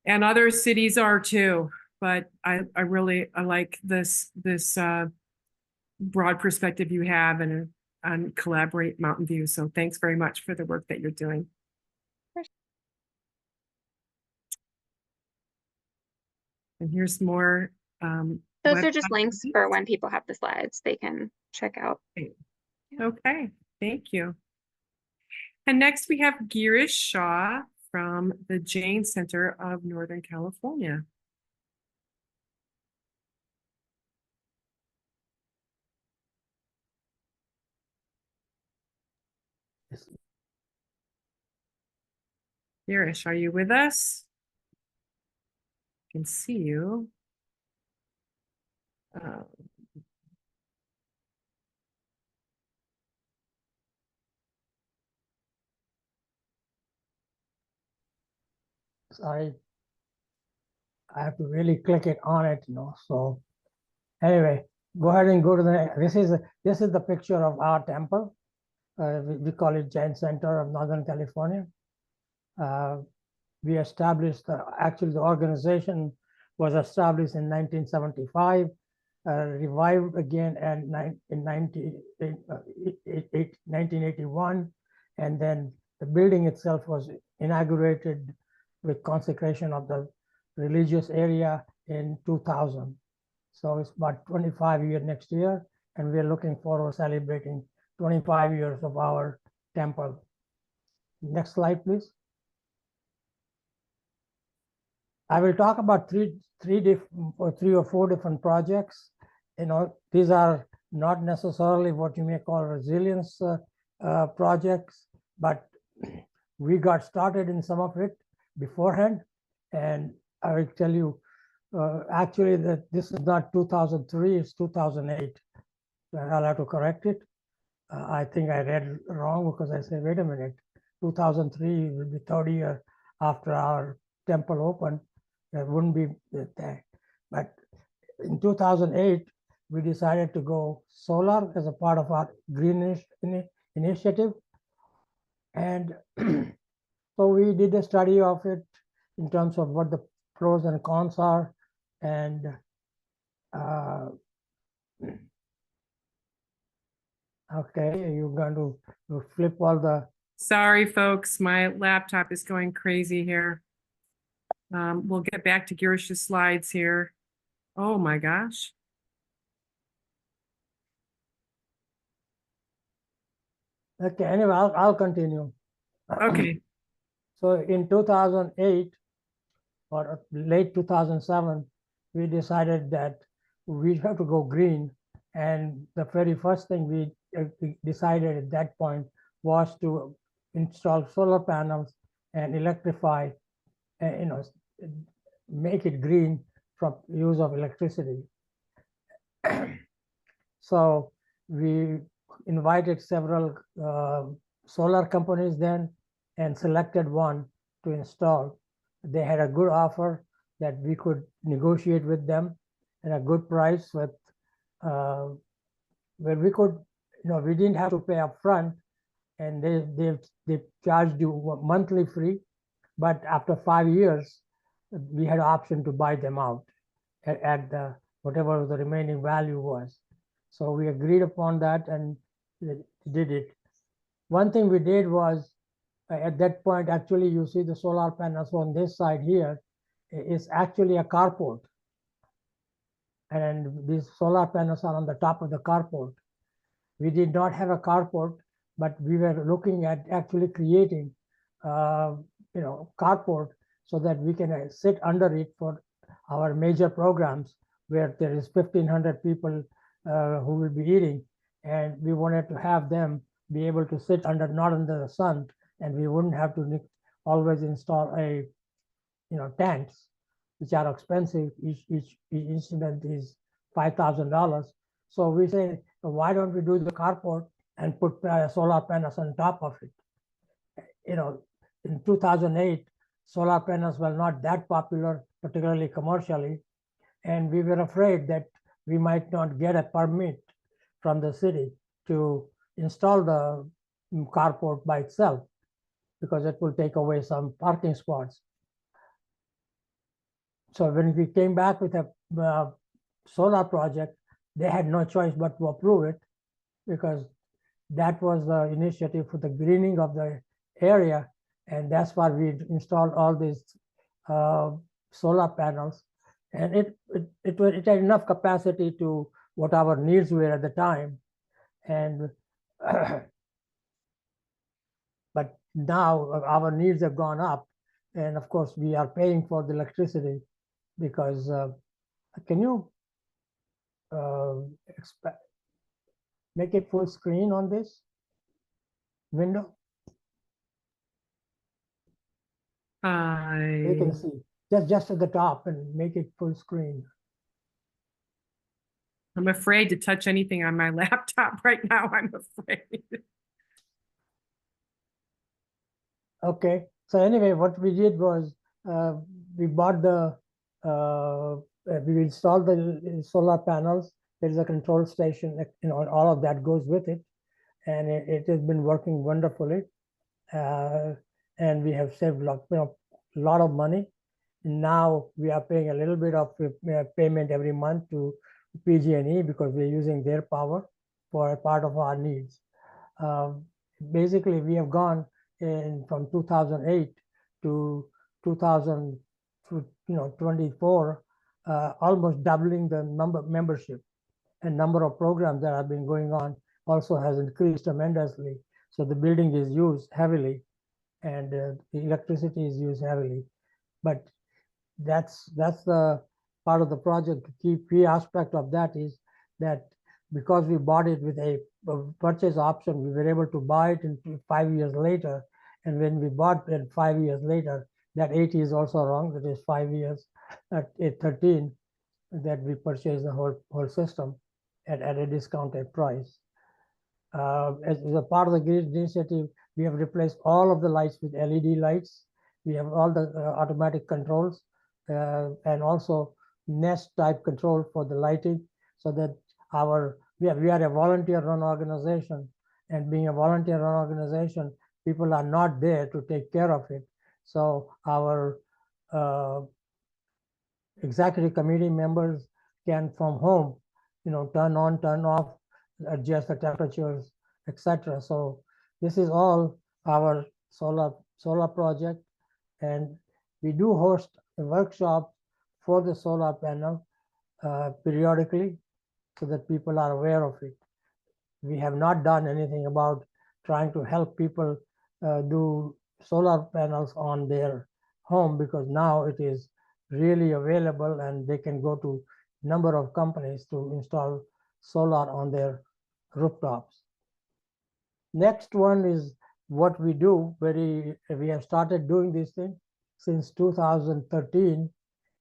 And other cities are too, but I like this broad perspective you have and Collaborate Mountain View. So thanks very much for the work that you're doing. And here's more. Those are just links for when people have the slides they can check out. Okay, thank you. And next we have Girish Shah from the Jain Center of Northern California. Girish, are you with us? I can see you. Uh, Sorry, I have to really click it on it, so anyway, go ahead and go to the, this is the picture of our temple. We call it Jain Center of Northern California. We established, actually the organization was established in 1975, revived again in 1981, and then the building itself was inaugurated with consecration of the religious area in 2000. So it's about 25 years next year, and we're looking forward to celebrating 25 years of our temple. Next slide, please. I will talk about three or four different projects. These are not necessarily what you may call resilience projects, but we got started in some of it beforehand. And I will tell you, actually, that this is not 2003, it's 2008. I'll have to correct it. I think I read wrong because I said, wait a minute, 2003 will be 30 years after our temple opened. There wouldn't be that. But in 2008, we decided to go solar as a part of our green initiative. And so we did a study of it in terms of what the pros and cons are. And okay, you're going to flip all the. Sorry, folks, my laptop is going crazy here. We'll get back to Girish's slides here. Oh my gosh. Okay, anyway, I'll continue. Okay. So in 2008 or late 2007, we decided that we have to go green. And the very first thing we decided at that point was to install solar panels and electrify, make it green from use of electricity. So we invited several solar companies then and selected one to install. They had a good offer that we could negotiate with them at a good price with where we could, we didn't have to pay up front, and they charged you monthly free, but after 5 years, we had an option to buy them out at the whatever the remaining value was. So we agreed upon that and did it. One thing we did was, at that point, actually, you see the solar panels on this side here is actually a carport. And these solar panels are on the top of the carport. We did not have a carport, but we were looking at actually creating, carport so that we can sit under it for our major programs where there is 1,500 people who will be eating. And we wanted to have them be able to sit not under the sun, and we wouldn't have to always install tanks, which are expensive. Each incident is $5,000. So we say, why don't we do the carport and put solar panels on top of it? In 2008, solar panels were not that popular, particularly commercially, and we were afraid that we might not get a permit from the city to install the carport by itself, because it will take away some parking spots. So when we came back with a solar project, they had no choice but to approve it, because that was the initiative for the greening of the area. And that's why we installed all these solar panels. And it had enough capacity to what our needs were at the time. And but now our needs have gone up. And of course, we are paying for the electricity because, can you make it full screen on this window? You can see just at the top and make it full screen. I'm afraid to touch anything on my laptop right now. I'm afraid. Okay, so anyway, what we did was we bought we installed the solar panels. There is a control station, all of that goes with it, and it has been working wonderfully. And we have saved a lot of money. And now we are paying a little bit of payment every month to PG&E because we're using their power for a part of our needs. Basically, we have gone from 2008 to 2024, almost doubling the membership, and number of programs that have been going on also has increased tremendously. So the building is used heavily, and the electricity is used heavily. But that's the part of the project. The key aspect of that is that because we bought it with a purchase option, we were able to buy it in 5 years later. And when we bought it 5 years later, that 80 is also wrong. That is 5 years at 13 that we purchased the whole system at a discounted price. As a part of the grid initiative, we have replaced all of the lights with LED lights. We have all the automatic controls and also Nest type control for the lighting, so that we are a volunteer run organization, and being a volunteer run organization, people are not there to take care of it. So our executive committee members can from home, turn on, turn off, adjust the temperatures, etc. So this is all our solar project, and we do host a workshop for the solar panel periodically so that people are aware of it. We have not done anything about trying to help people do solar panels on their home, because now it is really available and they can go to number of companies to install solar on their rooftops. Next one is what we do. We have started doing this thing since 2013.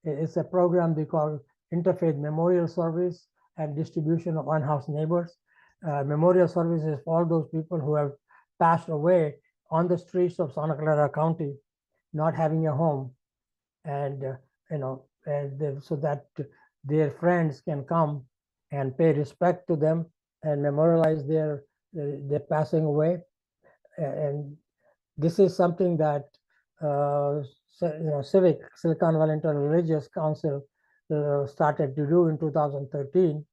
It's a program they call Interfaith Memorial Service and Distribution of Unhoused Neighbors. Memorial Service is for all those people who have passed away on the streets of Santa Clara County, not having a home, and so that their friends can come and pay respect to them and memorialize their passing away. And this is something that Silicon Valley Interreligious Council started to do in 2013.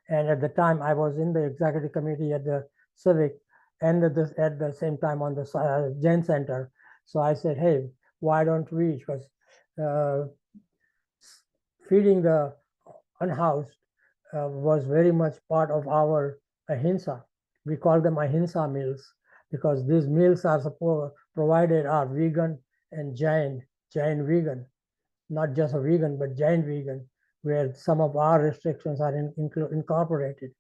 And at the time, I was in the executive committee at the Civic, and at the same time on the Jain Center. So I said, hey, why don't we? Because feeding the unhoused was very much part of our ahimsa. We call them ahimsa meals because these meals are provided are vegan and Jain vegan, not just a vegan, but Jain vegan, where some of our restrictions are incorporated.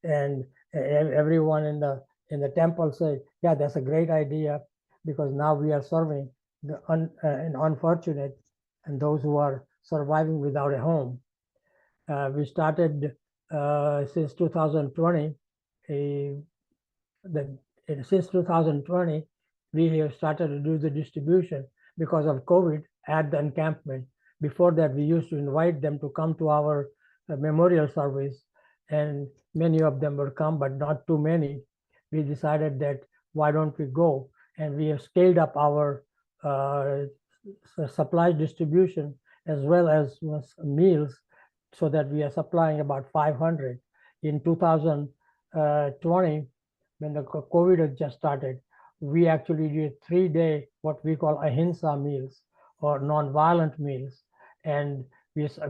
And everyone in the temple said, yeah, that's a great idea, because now we are serving the unfortunate and those who are surviving without a home. We started since 2020. Since 2020, we have started to do the distribution because of COVID at the encampment. Before that, we used to invite them to come to our memorial service, and many of them would come, but not too many. We decided that why don't we go? And we have scaled up our supply distribution as well as meals, so that we are supplying about 500. In 2020, when the COVID had just started, we actually did 3-day, what we call ahimsa meals or non-violent meals. And we did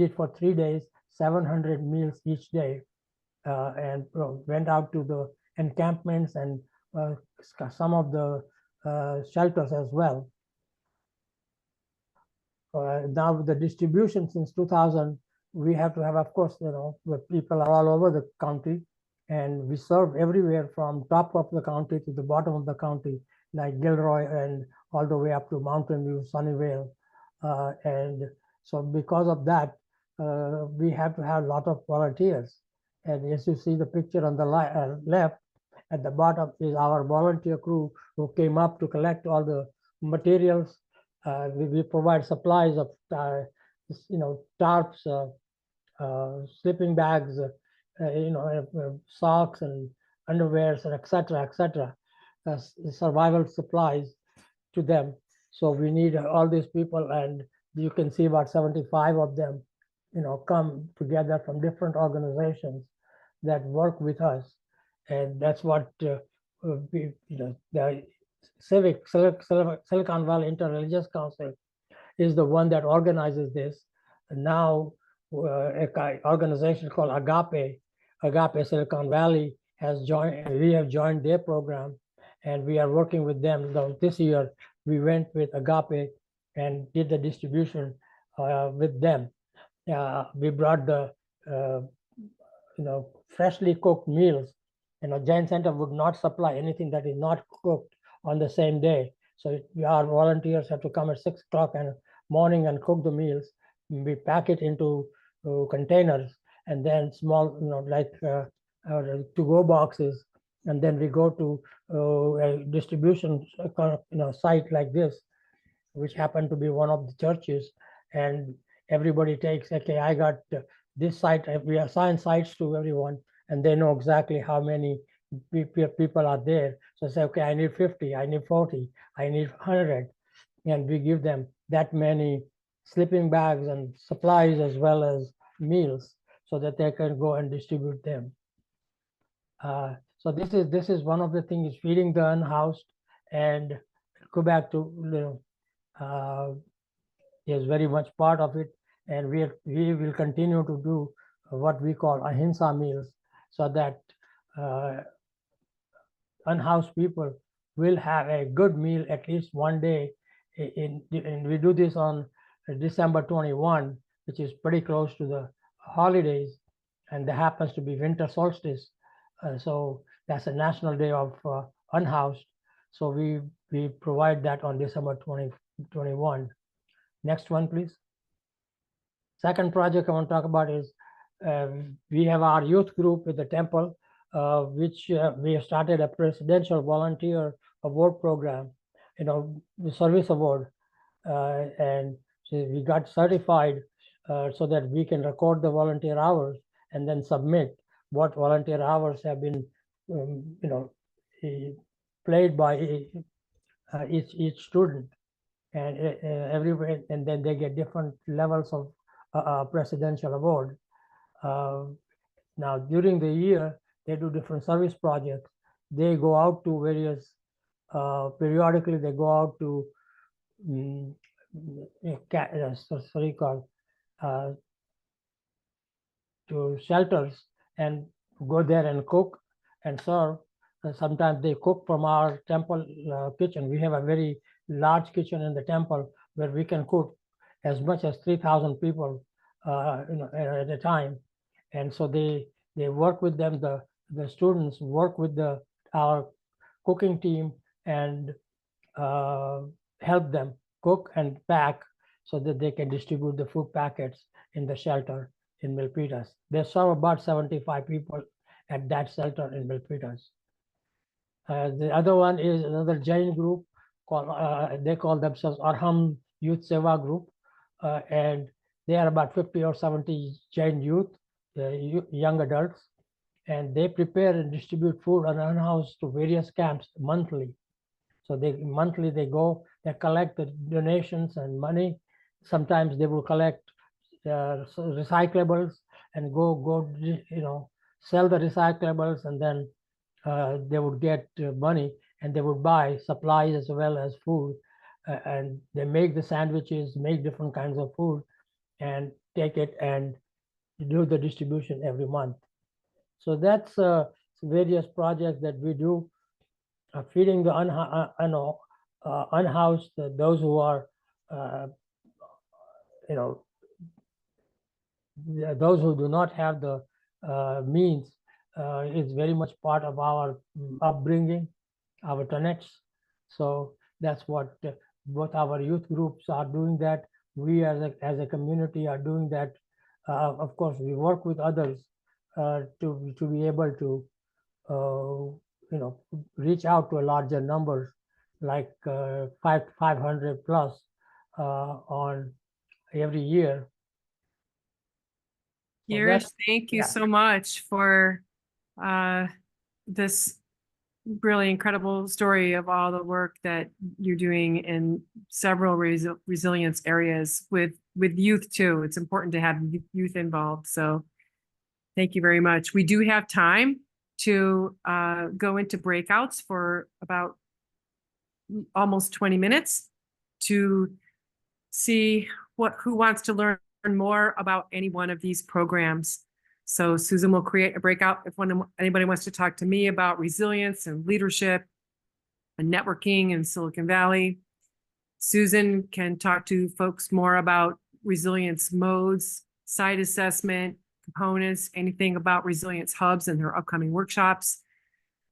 it for 3 days, 700 meals each day, and went out to the encampments and some of the shelters as well. Now the distribution since 2000, we have to have, of course, the people are all over the county, and we serve everywhere from top of the county to the bottom of the county. like Gilroy and all the way up to Mountain View, Sunnyvale. And so because of that, we have to have a lot of volunteers. And as you see the picture on the left, at the bottom is our volunteer crew who came up to collect all the materials. We provide supplies of, tarps, sleeping bags, socks and underwears, and etc., survival supplies to them. So we need all these people, and you can see about 75 of them, come together from different organizations that work with us, and that's what the Silicon Valley Interreligious Council is the one that organizes this. And now, an organization called Agape Silicon Valley has joined. We have joined their program, and we are working with them. So this year, we went with Agape and did the distribution with them. We brought the freshly cooked meals. Jain Center would not supply anything that is not cooked on the same day. So our volunteers have to come at 6 o'clock in the morning and cook the meals. We pack it into containers, and then small, like to-go boxes. And then we go to a distribution site like this, which happened to be one of the churches. And everybody takes, okay, I got this site. We assign sites to everyone, and they know exactly how many people are there. So say, okay, I need 50, I need 40, I need 100. And we give them that many sleeping bags and supplies as well as meals so that they can go and distribute them. So this is one of the things, feeding the unhoused. And go back to, is very much part of it. And we will continue to do what we call ahimsa meals, so that unhoused people will have a good meal at least one day. And we do this on December 21, which is pretty close to the holidays, and there happens to be winter solstice. So that's a national day of unhoused. So we provide that on December 21. Next one, please. Second project I want to talk about is we have our youth group with the temple, which we have started a presidential volunteer award program, the service award. And so we got certified so that we can record the volunteer hours and then submit what volunteer hours have been, played by each student. And everywhere, and then they get different levels of presidential award. Now, during the year, they do different service projects. They go out to various, periodically they go out to, to shelters and go there and cook and serve. Sometimes they cook from our temple kitchen. We have a very large kitchen in the temple where we can cook as much as 3,000 people at a time. And so they work with them, the students work with our cooking team and help them cook and pack so that they can distribute the food packets in the shelter in Milpitas. They serve about 75 people at that shelter in Milpitas. The other one is another Jain group called, they call themselves Arham Youth Seva Group. And they are about 50 or 70 Jain youth, young adults. And they prepare and distribute food and unhoused to various camps monthly. So monthly they go, they collect the donations and money. Sometimes they will collect recyclables and go sell the recyclables, and then they would get money and they would buy supplies as well as food. And they make the sandwiches, make different kinds of food, and take it and do the distribution every month. So that's various projects that we do, feeding the unhoused, those who are, those who do not have the means, is very much part of our upbringing, our tenets. So that's what both our youth groups are doing that. We as a community are doing that. Of course, we work with others to be able to reach out to a larger number, like 500 plus on every year. So Girish, that's- thank you yeah. so much for this really incredible story of all the work that you're doing in several resilience areas with youth too. It's important to have youth involved. So thank you very much. We do have time to go into breakouts for about almost 20 minutes to see who wants to learn more about any one of these programs. So Susan will create a breakout if anybody wants to talk to me about resilience and leadership and networking in Silicon Valley. Susan can talk to folks more about resilience modes, site assessment, components, anything about resilience hubs and their upcoming workshops.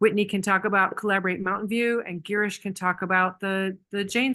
Whitney can talk about Collaborate Mountain View, and Girish can talk about the Jain